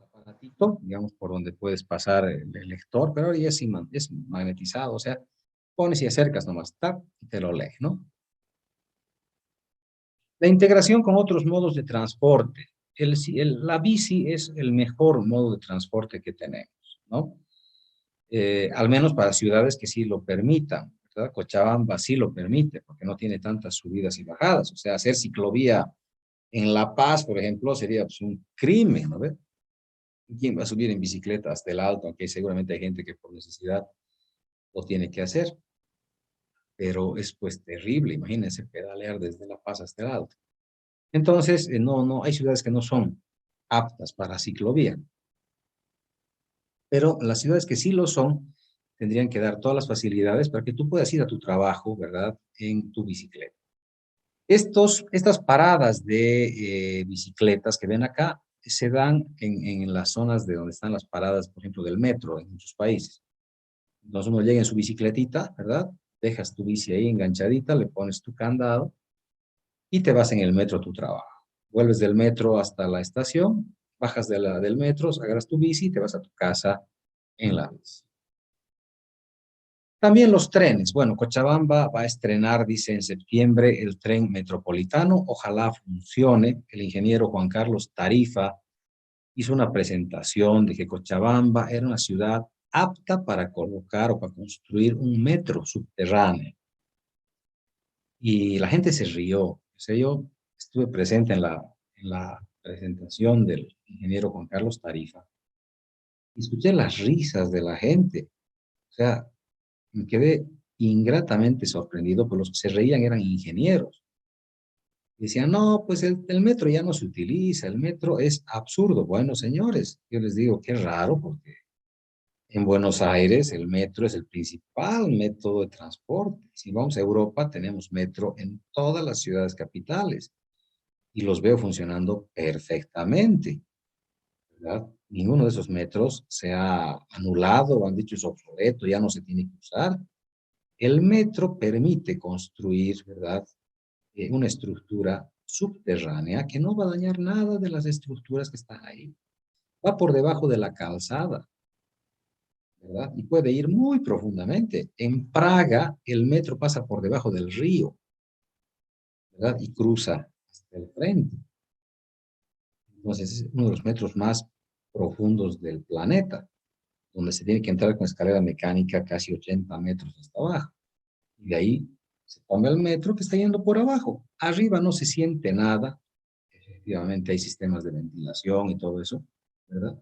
aparatito, digamos, por donde puedes pasar el lector, pero ahora ya es magnetizado, o sea, pones y acercas nomás, tap, y te lo lee, ¿no? La integración con otros modos de transporte. La bici es el mejor modo de transporte que tenemos, ¿no? Al menos para ciudades que sí lo permitan, ¿verdad? Cochabamba sí lo permite, porque no tiene tantas subidas y bajadas. O sea, hacer ciclovía en La Paz, por ejemplo, sería pues, un crimen, ¿no? ¿Quién va a subir en bicicleta hasta el alto? Aunque seguramente hay gente que por necesidad lo tiene que hacer, pero es pues terrible, imagínense pedalear desde La Paz hasta el alto. Entonces, no, hay ciudades que no son aptas para ciclovía, pero las ciudades que sí lo son, tendrían que dar todas las facilidades para que tú puedas ir a tu trabajo, ¿verdad?, en tu bicicleta. Estas paradas de bicicletas que ven acá se dan en las zonas de donde están las paradas, por ejemplo, del metro en muchos países. Entonces uno llega en su bicicletita, ¿verdad? Dejas tu bici ahí enganchadita, le pones tu candado y te vas en el metro a tu trabajo. Vuelves del metro hasta la estación, bajas del metro, agarras tu bici y te vas a tu casa en la bici. También los trenes. Bueno, Cochabamba va a estrenar, dice, en septiembre el tren metropolitano. Ojalá funcione. El ingeniero Juan Carlos Tarifa hizo una presentación de que Cochabamba era una ciudad apta para colocar o para construir un metro subterráneo. Y la gente se rió. O sea, yo estuve presente en la presentación del ingeniero Juan Carlos Tarifa y escuché las risas de la gente. O sea, me quedé ingratamente sorprendido, porque los que se reían eran ingenieros. Decían, no, pues el metro ya no se utiliza, el metro es absurdo. Bueno, señores, yo les digo, qué raro, porque en Buenos Aires el metro es el principal método de transporte. Si vamos a Europa, tenemos metro en todas las ciudades capitales y los veo funcionando perfectamente, ¿verdad? Ninguno de esos metros se ha anulado o han dicho es obsoleto, ya no se tiene que usar. El metro permite construir, ¿verdad? Una estructura subterránea que no va a dañar nada de las estructuras que están ahí. Va por debajo de la calzada, ¿verdad? Y puede ir muy profundamente. En Praga, el metro pasa por debajo del río, ¿verdad? Y cruza hasta el frente. Entonces, es uno de los metros más profundos del planeta, donde se tiene que entrar con escalera mecánica casi 80 metros hasta abajo. Y de ahí se toma el metro que está yendo por abajo. Arriba no se siente nada. Efectivamente, hay sistemas de ventilación y todo eso, ¿verdad?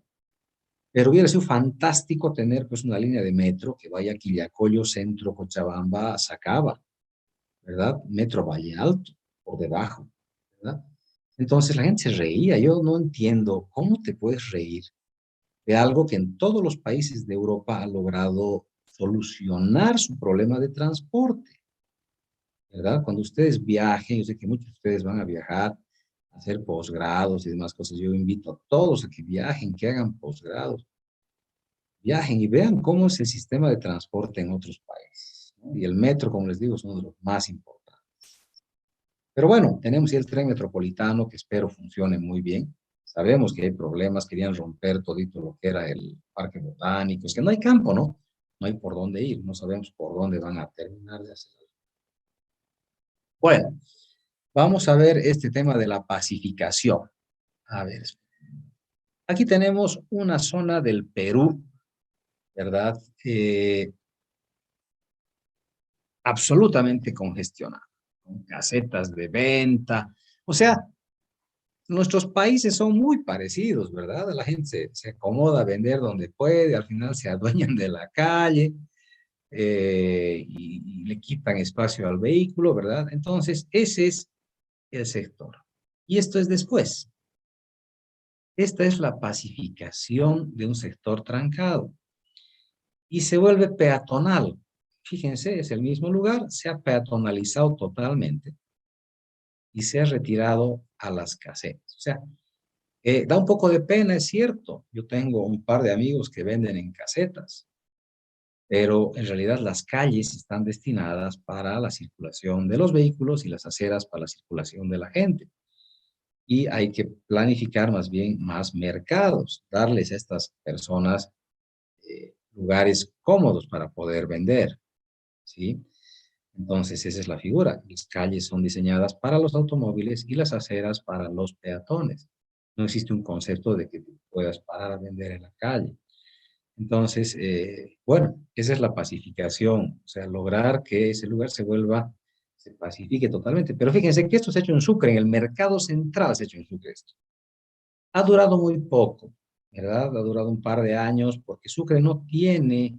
Pero hubiera sido fantástico tener pues una línea de metro que vaya a Quillacollo, Centro, Cochabamba, Sacaba, ¿verdad? Metro Valle Alto, por debajo, ¿verdad? Entonces la gente se reía. Yo no entiendo cómo te puedes reír de algo que en todos los países de Europa ha logrado solucionar su problema de transporte, ¿verdad? Cuando ustedes viajen, yo sé que muchos de ustedes van a viajar, a hacer posgrados y demás cosas. Yo invito a todos a que viajen, que hagan posgrados, viajen y vean cómo es el sistema de transporte en otros países, ¿no? Y el metro, como les digo, es uno de los más importantes. Pero bueno, tenemos el tren metropolitano que espero funcione muy bien. Sabemos que hay problemas, querían romper todito lo que era el parque botánico, es que no hay campo, ¿no? No hay por dónde ir, no sabemos por dónde van a terminar de hacer. Bueno, vamos a ver este tema de la pacificación. A ver, aquí tenemos una zona del Perú, ¿verdad? Absolutamente congestionada, con casetas de venta. O sea, nuestros países son muy parecidos, ¿verdad? La gente se acomoda a vender donde puede, al final se adueñan de la calle y le quitan espacio al vehículo, ¿verdad? Entonces, ese es el sector. Y esto es después. Esta es la pacificación de un sector trancado y se vuelve peatonal. Fíjense, es el mismo lugar, se ha peatonalizado totalmente y se ha retirado a las casetas. O sea, da un poco de pena, es cierto. Yo tengo un par de amigos que venden en casetas, pero en realidad las calles están destinadas para la circulación de los vehículos y las aceras para la circulación de la gente. Y hay que planificar más bien más mercados, darles a estas personas lugares cómodos para poder vender, ¿sí? Entonces, esa es la figura. Las calles son diseñadas para los automóviles y las aceras para los peatones. No existe un concepto de que puedas parar a vender en la calle. Entonces, bueno, esa es la pacificación, o sea, lograr que ese lugar se pacifique totalmente. Pero fíjense que esto se ha hecho en Sucre, en el mercado central se ha hecho en Sucre esto. Ha durado muy poco, ¿verdad? Ha durado un par de años porque Sucre no tiene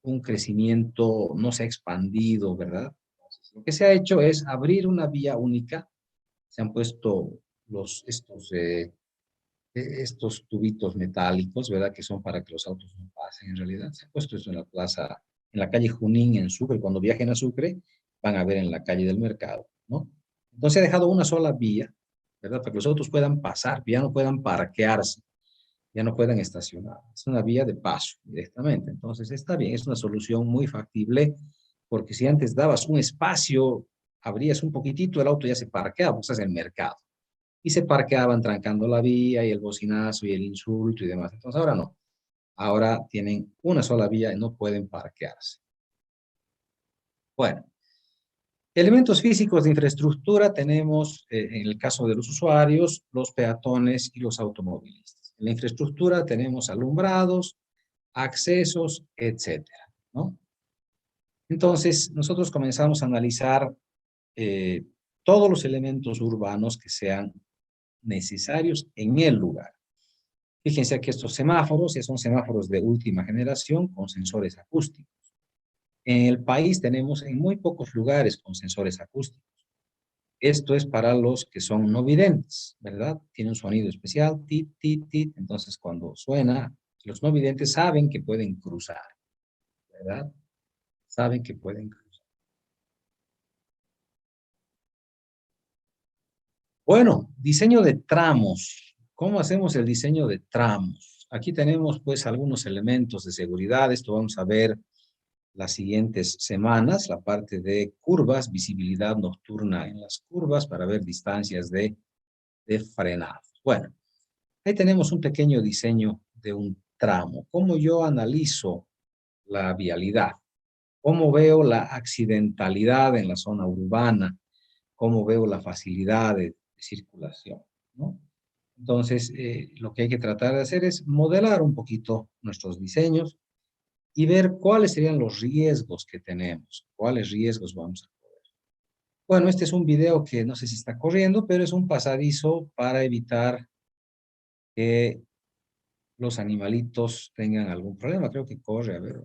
un crecimiento, no se ha expandido, ¿verdad? Entonces, lo que se ha hecho es abrir una vía única, se han puesto estos tubitos metálicos, ¿verdad? Que son para que los autos no pasen en realidad. Se ha puesto eso en la plaza, en la calle Junín, en Sucre. Cuando viajen a Sucre, van a ver en la calle del mercado, ¿no? Entonces ha dejado una sola vía, ¿verdad? Para que los autos puedan pasar, ya no puedan parquearse, ya no puedan estacionar. Es una vía de paso directamente. Entonces está bien, es una solución muy factible, porque si antes dabas un espacio, abrías un poquitito, el auto ya se parqueaba, pues es el mercado y se parqueaban trancando la vía y el bocinazo y el insulto y demás. Entonces ahora no. Ahora tienen una sola vía y no pueden parquearse. Bueno, elementos físicos de infraestructura tenemos, en el caso de los usuarios, los peatones y los automovilistas. En la infraestructura tenemos alumbrados, accesos, etcétera, ¿no? Entonces, nosotros comenzamos a analizar eh, todos los elementos urbanos que sean necesarios en el lugar. Fíjense que estos semáforos ya son semáforos de última generación con sensores acústicos. En el país tenemos en muy pocos lugares con sensores acústicos. Esto es para los que son no videntes, ¿verdad? Tiene un sonido especial, tit, tit, tit. Entonces, cuando suena, los no videntes saben que pueden cruzar, ¿verdad? Saben que pueden cruzar. Bueno, diseño de tramos. ¿Cómo hacemos el diseño de tramos? Aquí tenemos pues algunos elementos de seguridad. Esto vamos a ver las siguientes semanas, la parte de curvas, visibilidad nocturna en las curvas para ver distancias de frenado. Bueno, ahí tenemos un pequeño diseño de un tramo. ¿Cómo yo analizo la vialidad? ¿Cómo veo la accidentalidad en la zona urbana? ¿Cómo veo la facilidad de circulación? ¿No? Entonces, lo que hay que tratar de hacer es modelar un poquito nuestros diseños y ver cuáles serían los riesgos que tenemos, cuáles riesgos vamos a correr. Bueno, este es un video que no sé si está corriendo, pero es un pasadizo para evitar que los animalitos tengan algún problema. Creo que corre, a ver.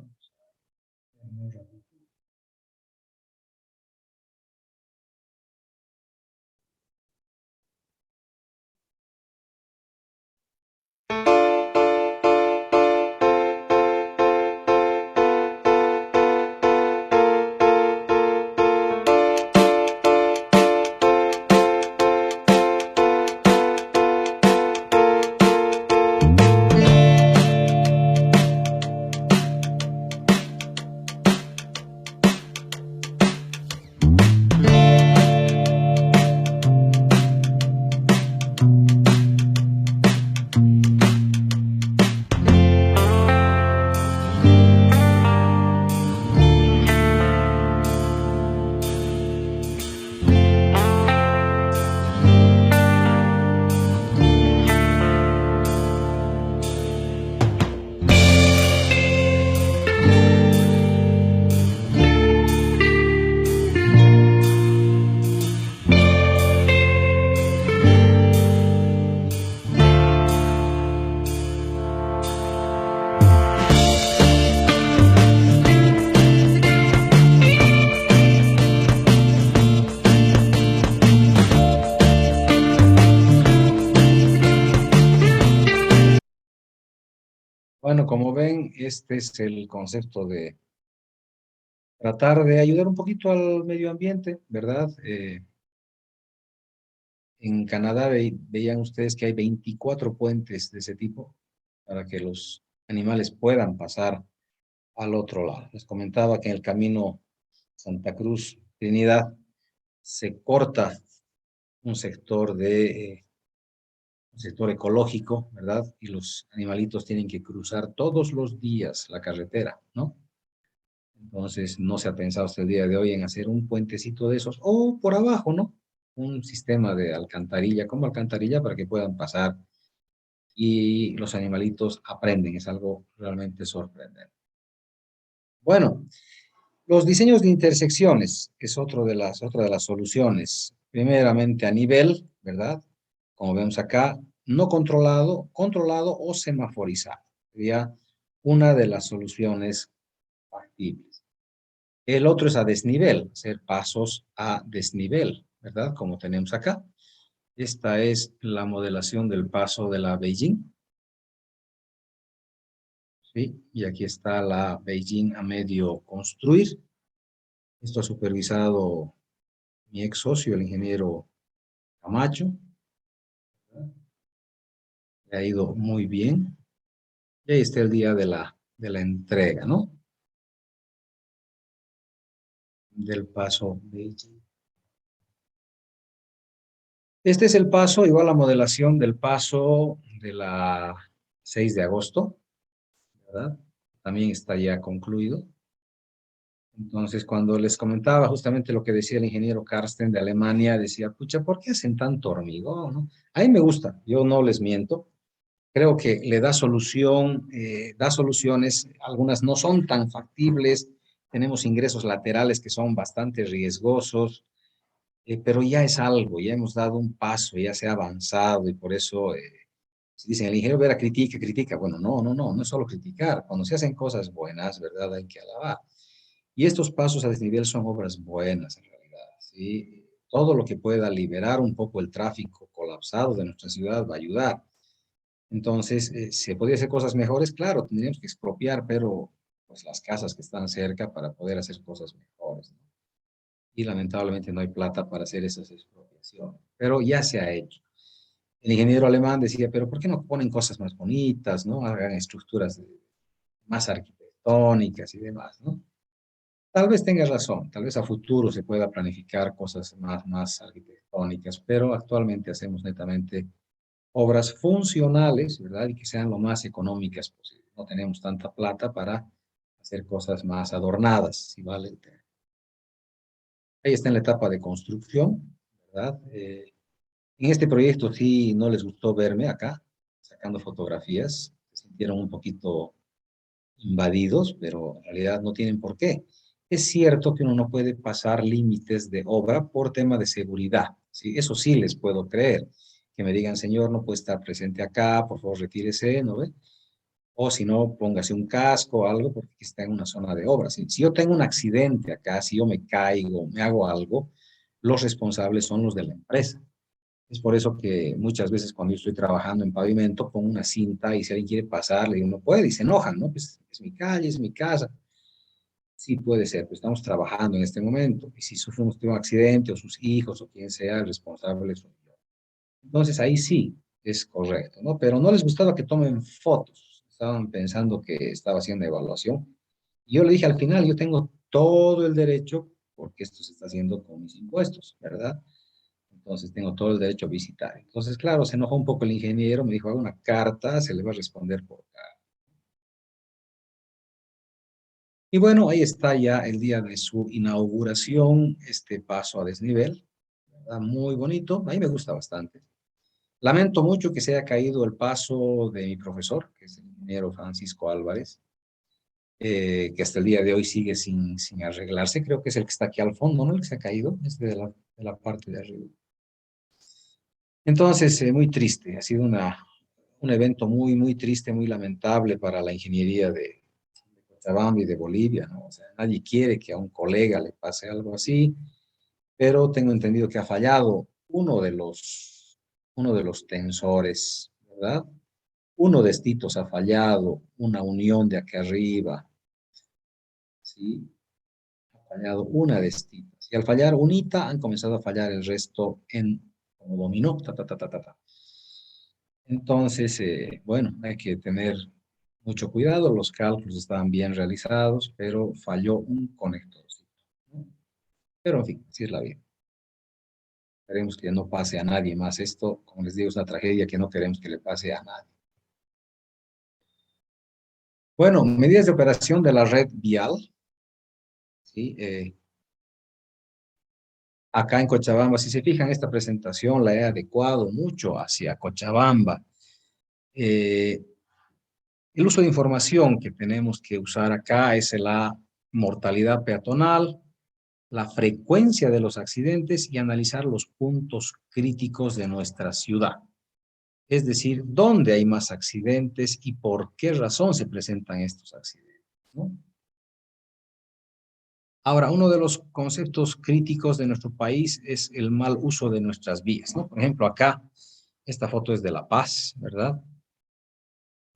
Bueno, como ven, este es el concepto de tratar de ayudar un poquito al medio ambiente, ¿verdad? En Canadá veían ustedes que hay 24 puentes de ese tipo para que los animales puedan pasar al otro lado. Les comentaba que en el camino Santa Cruz, Trinidad, se corta un sector un sector ecológico, ¿verdad? Y los animalitos tienen que cruzar todos los días la carretera, ¿no? Entonces, no se ha pensado hasta el día de hoy en hacer un puentecito de esos, o por abajo, ¿no? Un sistema de alcantarilla, como alcantarilla, para que puedan pasar y los animalitos aprenden. Es algo realmente sorprendente. Bueno, los diseños de intersecciones es otra de las soluciones. Primeramente a nivel, ¿verdad? Como vemos acá, no controlado, controlado o semaforizado. Sería una de las soluciones factibles. El otro es a desnivel, hacer pasos a desnivel, ¿verdad? Como tenemos acá. Esta es la modelación del paso de la Beijing. ¿Sí? Y aquí está la Beijing a medio construir. Esto ha supervisado mi ex socio, el ingeniero Camacho. Le ha ido muy bien. Y ahí está el día de la entrega, ¿no? Del paso Beijing. Este es el paso, igual la modelación del paso de la 6 de agosto, ¿verdad? También está ya concluido. Entonces, cuando les comentaba justamente lo que decía el ingeniero Karsten de Alemania, decía, pucha, ¿por qué hacen tanto hormigón, no? A mí me gusta, yo no les miento. creo que le da solución, da soluciones, algunas no son tan factibles, tenemos ingresos laterales que son bastante riesgosos, pero ya es algo, ya hemos dado un paso, ya se ha avanzado y por eso si dicen el ingeniero Vera critica, critica. Bueno, no es solo criticar. Cuando se hacen cosas buenas, ¿verdad? Hay que alabar. Y estos pasos a desnivel son obras buenas en realidad, ¿sí? Todo lo que pueda liberar un poco el tráfico colapsado de nuestra ciudad va a ayudar. Entonces, ¿se podría hacer cosas mejores? Claro, tendríamos que expropiar, pero pues las casas que están cerca para poder hacer cosas mejores, ¿no? Y lamentablemente no hay plata para hacer esas expropiaciones, pero ya se ha hecho. El ingeniero alemán decía, pero ¿por qué no ponen cosas más bonitas, ¿no? Hagan estructuras más arquitectónicas y demás, ¿no? Tal vez tengas razón, tal vez a futuro se pueda planificar cosas más arquitectónicas, pero actualmente hacemos netamente obras funcionales, ¿verdad? Y que sean lo más económicas posible. No tenemos tanta plata para hacer cosas más adornadas, si vale el tema. Ahí está en la etapa de construcción, ¿verdad? En este proyecto sí no les gustó verme acá, sacando fotografías, se sintieron un poquito invadidos, pero en realidad no tienen por qué. Es cierto que uno no puede pasar límites de obra por tema de seguridad, ¿sí? Eso sí les puedo creer, que me digan, señor, no puede estar presente acá, por favor retírese, ¿no ve? O si no, póngase un casco o algo porque está en una zona de obra. Si yo tengo un accidente acá, si yo me caigo, me hago algo, los responsables son los de la empresa. Es por eso que muchas veces cuando yo estoy trabajando en pavimento pongo una cinta y si alguien quiere pasar, le digo, no puede, y se enojan, ¿no? Pues es mi calle, es mi casa. Sí puede ser, pues estamos trabajando en este momento. Y si sufre usted un accidente o sus hijos o quien sea, el responsable soy yo. Entonces ahí sí es correcto, ¿no? Pero no les gustaba que tomen fotos. Estaban pensando que estaba haciendo evaluación. Y yo le dije al final, yo tengo todo el derecho, porque esto se está haciendo con mis impuestos, ¿verdad? Entonces tengo todo el derecho a visitar. Entonces, claro, se enojó un poco el ingeniero, me dijo, haga una carta, se le va a responder por carta. Y bueno, ahí está ya el día de su inauguración, este paso a desnivel, ¿verdad? Muy bonito, a mí me gusta bastante. Lamento mucho que se haya caído el paso de mi profesor, que es el ingeniero Francisco Álvarez, que hasta el día de hoy sigue sin arreglarse. Creo que es el que está aquí al fondo, ¿no? El que se ha caído, es de la parte de arriba. Entonces, muy triste, ha sido un evento muy triste, muy lamentable para la ingeniería de Cochabamba y de Bolivia, ¿no? O sea, nadie quiere que a un colega le pase algo así, pero tengo entendido que ha fallado uno de los tensores, ¿verdad? Uno de estos ha fallado, una unión de acá arriba, ¿sí? Ha fallado una de estos. Y al fallar unita, han comenzado a fallar el resto como dominó, ta, ta, ta, ta, ta, ta. Entonces, bueno, hay que tener mucho cuidado, los cálculos estaban bien realizados, pero falló un conector, ¿no? Pero en fin, así es la vida. Esperemos que no pase a nadie más esto. Como les digo, es una tragedia que no queremos que le pase a nadie. Bueno, medidas de operación de la red vial, ¿sí? Acá en Cochabamba, si se fijan, esta presentación la he adecuado mucho hacia Cochabamba. Eh, el uso de información que tenemos que usar acá es la mortalidad peatonal, la frecuencia de los accidentes y analizar los puntos críticos de nuestra ciudad. Es decir, dónde hay más accidentes y por qué razón se presentan estos accidentes, ¿no? Ahora, uno de los conceptos críticos de nuestro país es el mal uso de nuestras vías, ¿no? Por ejemplo, acá, esta foto es de La Paz, ¿verdad?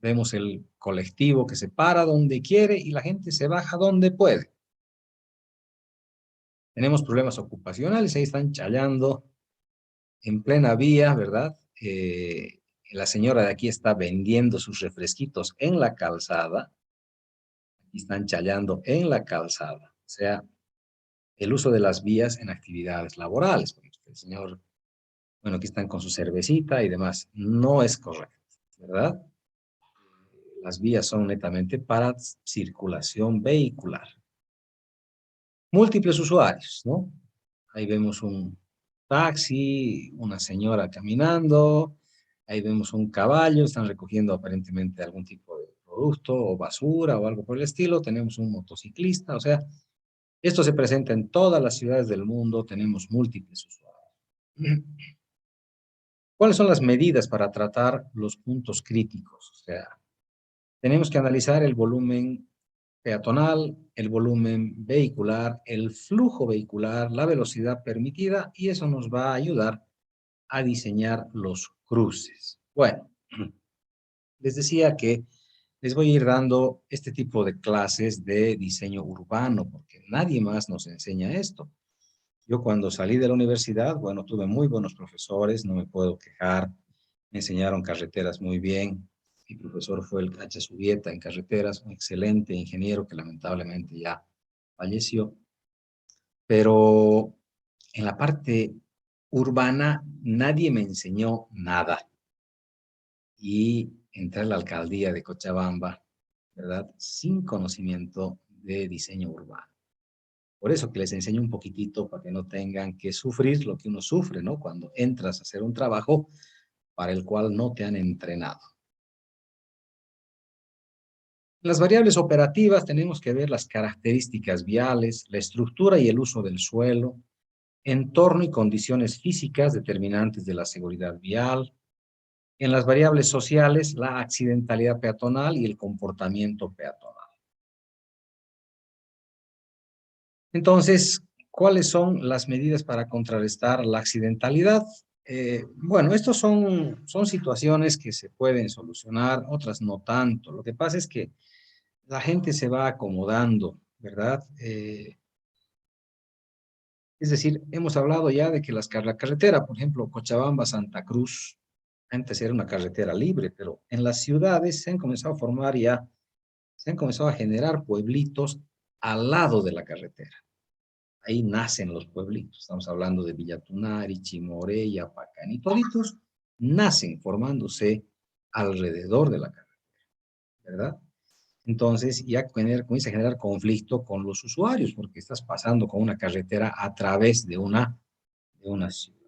Vemos el colectivo que se para donde quiere y la gente se baja donde puede. Tenemos problemas ocupacionales, ahí están challando en plena vía, ¿verdad? La señora de aquí está vendiendo sus refresquitos en la calzada y están challando en la calzada. O sea, el uso de las vías en actividades laborales. Porque el señor, bueno, aquí están con su cervecita y demás. No es correcto, ¿verdad? Las vías son netamente para circulación vehicular. Múltiples usuarios, ¿no? Ahí vemos un taxi, una señora caminando, Ahí vemos un caballo, están recogiendo aparentemente algún tipo de producto o basura o algo por el estilo. Tenemos un motociclista, o sea, esto se presenta en todas las ciudades del mundo, tenemos múltiples usuarios. ¿Cuáles son las medidas para tratar los puntos críticos? O sea, tenemos que analizar el volumen peatonal, el volumen vehicular, el flujo vehicular, la velocidad permitida, y eso nos va a ayudar a diseñar los cruces. Bueno, les decía que les voy a ir dando este tipo de clases de diseño urbano, porque nadie más nos enseña esto. Yo cuando salí de la universidad, bueno, tuve muy buenos profesores, no me puedo quejar, me enseñaron carreteras muy bien. Mi profesor fue el Cacha Subieta en carreteras, un excelente ingeniero que lamentablemente ya falleció. Pero en la parte urbana nadie me enseñó nada. Y entré a la alcaldía de Cochabamba, ¿verdad? Sin conocimiento de diseño urbano. Por eso que les enseño un poquitito para que no tengan que sufrir lo que uno sufre, ¿no? Cuando entras a hacer un trabajo para el cual no te han entrenado. Las variables operativas tenemos que ver las características viales, la estructura y el uso del suelo, entorno y condiciones físicas determinantes de la seguridad vial. En las variables sociales, la accidentalidad peatonal y el comportamiento peatonal. Entonces, ¿cuáles son las medidas para contrarrestar la accidentalidad? Bueno, estos son situaciones que se pueden solucionar, otras no tanto. Lo que pasa es que la gente se va acomodando, ¿verdad? Es decir, hemos hablado ya de que la carretera, por ejemplo, Cochabamba-Santa Cruz, antes era una carretera libre, pero en las ciudades se han comenzado a formar ya, se han comenzado a generar pueblitos al lado de la carretera. Ahí nacen los pueblitos. Estamos hablando de Villatunari, Chimoré, Yapacán, y toditos nacen formándose alrededor de la carretera, ¿verdad? Entonces ya comienza a generar conflicto con los usuarios, porque estás pasando con una carretera a través de una ciudad.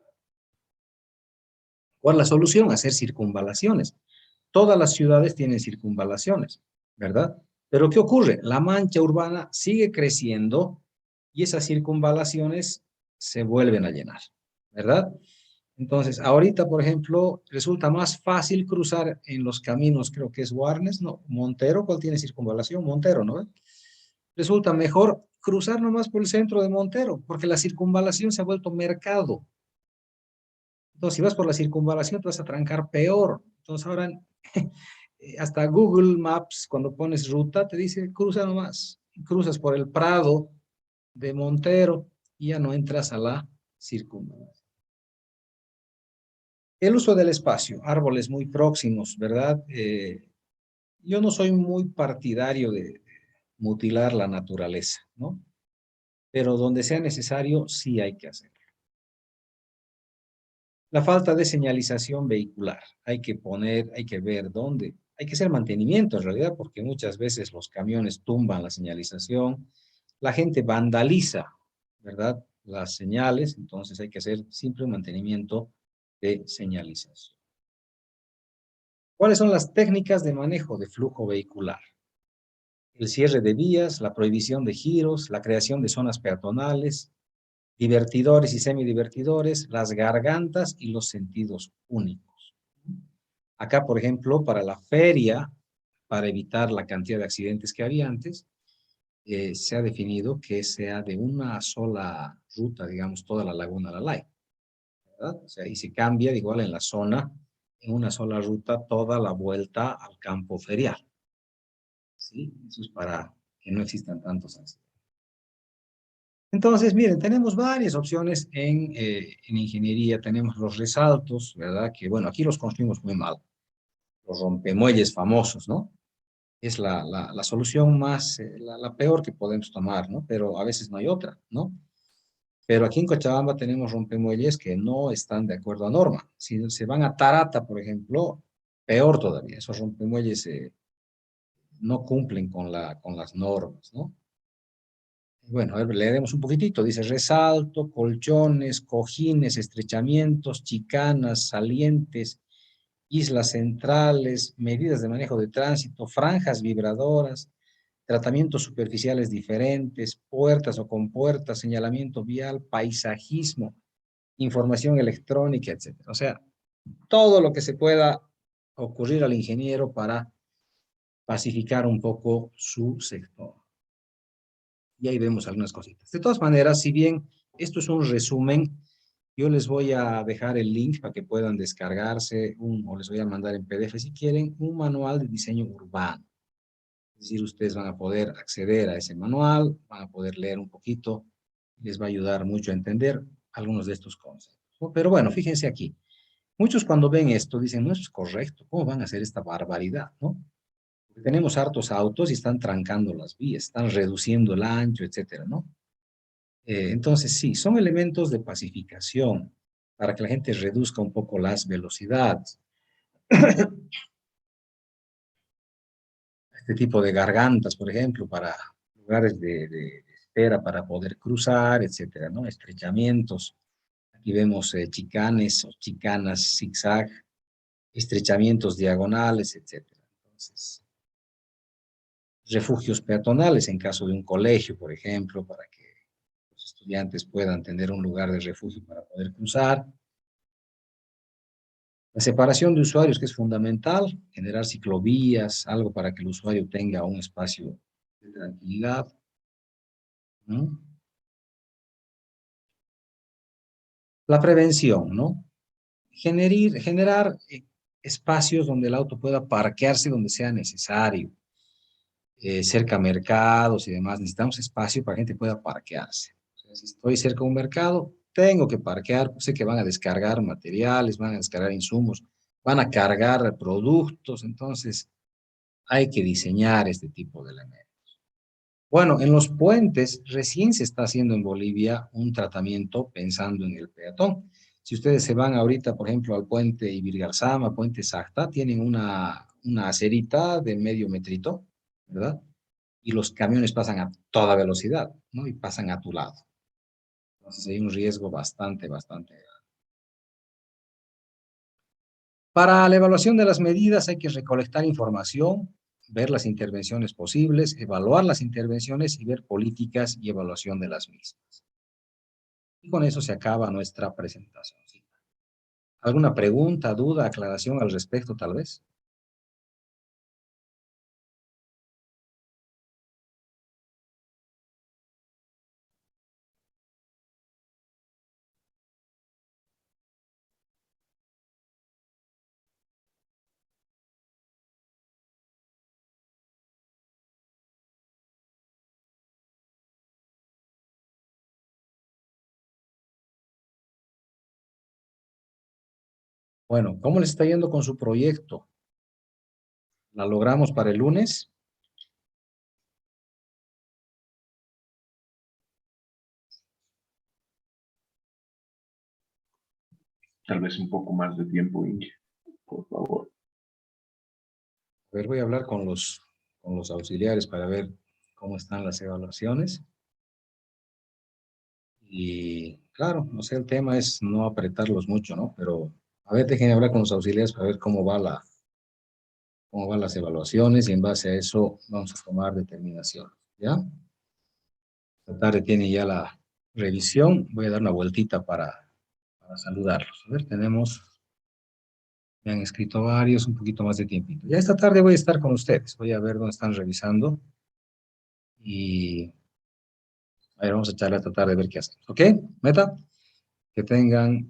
¿Cuál es la solución? Hacer circunvalaciones. Todas las ciudades tienen circunvalaciones, ¿verdad? Pero ¿qué ocurre? La mancha urbana sigue creciendo y esas circunvalaciones se vuelven a llenar, ¿verdad? Entonces, ahorita, por ejemplo, resulta más fácil cruzar en los caminos, creo que es Warnes, no, Montero, ¿cuál tiene circunvalación? Montero, ¿no? Resulta mejor cruzar nomás por el centro de Montero, porque la circunvalación se ha vuelto mercado. Entonces, si vas por la circunvalación, te vas a trancar peor. Entonces, ahora hasta Google Maps, cuando pones ruta, te dice cruza nomás. Cruzas por el Prado de Montero y ya no entras a la circunvalación. El uso del espacio, árboles muy próximos, ¿verdad? Yo no soy muy partidario de mutilar la naturaleza, ¿no? Pero donde sea necesario, sí hay que hacerlo. La falta de señalización vehicular. Hay que ver dónde. Hay que hacer mantenimiento en realidad, porque muchas veces los camiones tumban la señalización. La gente vandaliza, ¿verdad? Las señales, entonces hay que hacer siempre un mantenimiento de señalización. ¿Cuáles son las técnicas de manejo de flujo vehicular? El cierre de vías, la prohibición de giros, la creación de zonas peatonales, divertidores y semidivertidores, las gargantas y los sentidos únicos. Acá, por ejemplo, para la feria, para evitar la cantidad de accidentes que había antes, se ha definido que sea de una sola ruta, digamos, toda la Laguna Lalay, ¿verdad? O sea, y se cambia igual en la zona, en una sola ruta, toda la vuelta al campo ferial. ¿Sí? Eso es para que no existan tantos accidentes. Entonces, miren, tenemos varias opciones en ingeniería. Tenemos los resaltos, ¿verdad? Que, bueno, aquí los construimos muy mal. Los rompemuelles famosos, ¿no? Es la solución más, la peor que podemos tomar, ¿no? Pero a veces no hay otra, ¿no? Pero aquí en Cochabamba tenemos rompemuelles que no están de acuerdo a norma. Si se van a Tarata, por ejemplo, peor todavía. Esos rompemuelles no cumplen con las normas, ¿no? Bueno, a ver, leeremos un poquitito. Dice resalto, colchones, cojines, estrechamientos, chicanas, salientes, islas centrales, medidas de manejo de tránsito, franjas vibradoras, tratamientos superficiales diferentes, puertas o compuertas, señalamiento vial, paisajismo, información electrónica, etcétera. O sea, todo lo que se pueda ocurrir al ingeniero para pacificar un poco su sector. Y ahí vemos algunas cositas. De todas maneras, si bien esto es un resumen, yo les voy a dejar el link para que puedan descargarse o les voy a mandar en PDF si quieren, un manual de diseño urbano. Es decir, ustedes van a poder acceder a ese manual, van a poder leer un poquito, les va a ayudar mucho a entender algunos de estos conceptos, ¿no? Pero bueno, fíjense aquí. Muchos cuando ven esto dicen, no, eso es correcto, ¿cómo van a hacer esta barbaridad, no? Porque tenemos hartos autos y están trancando las vías, están reduciendo el ancho, etcétera, ¿no? Entonces, sí, son elementos de pacificación para que la gente reduzca un poco las velocidades. Este tipo de gargantas, por ejemplo, para lugares de espera para poder cruzar, etcétera, ¿no? Estrechamientos. Aquí vemos chicanes o chicanas zigzag, estrechamientos diagonales, etcétera. Entonces, refugios peatonales en caso de un colegio, por ejemplo, para que los estudiantes puedan tener un lugar de refugio para poder cruzar. La separación de usuarios, que es fundamental, generar ciclovías, algo para que el usuario tenga un espacio de tranquilidad, ¿no? La prevención, ¿no? Generar espacios donde el auto pueda parquearse donde sea necesario, cerca a mercados y demás. Necesitamos espacio para que la gente pueda parquearse. O sea, si estoy cerca de un mercado, tengo que parquear, sé que van a descargar materiales, van a descargar insumos, van a cargar productos, entonces hay que diseñar este tipo de elementos. Bueno, en los puentes recién se está haciendo en Bolivia un tratamiento pensando en el peatón. Si ustedes se van ahorita, por ejemplo, al puente Ibirgarzama, puente Sacta, tienen una acerita de medio metrito, ¿verdad? Y los camiones pasan a toda velocidad, ¿no? Y pasan a tu lado. Entonces hay un riesgo bastante grande. Para la evaluación de las medidas hay que recolectar información, ver las intervenciones posibles, evaluar las intervenciones y ver políticas y evaluación de las mismas. Y con eso se acaba nuestra presentación. ¿Sí? ¿Alguna pregunta, duda, aclaración al respecto, tal vez? Bueno, ¿cómo les está yendo con su proyecto? ¿La logramos para el lunes? Tal vez un poco más de tiempo, Inge, por favor. A ver, voy a hablar con los auxiliares para ver cómo están las evaluaciones. Y claro, no sé, el tema es no apretarlos mucho, ¿no? Pero a ver, déjenme hablar con los auxiliares para ver cómo van las evaluaciones y en base a eso vamos a tomar determinaciones, ¿ya? Esta tarde tiene ya la revisión. Voy a dar una vueltita para saludarlos. A ver, me han escrito varios, un poquito más de tiempito. Ya esta tarde voy a estar con ustedes. Voy a ver dónde están revisando y a ver, vamos a echarle esta tarde a ver qué hacemos. ¿Ok? Meta, que tengan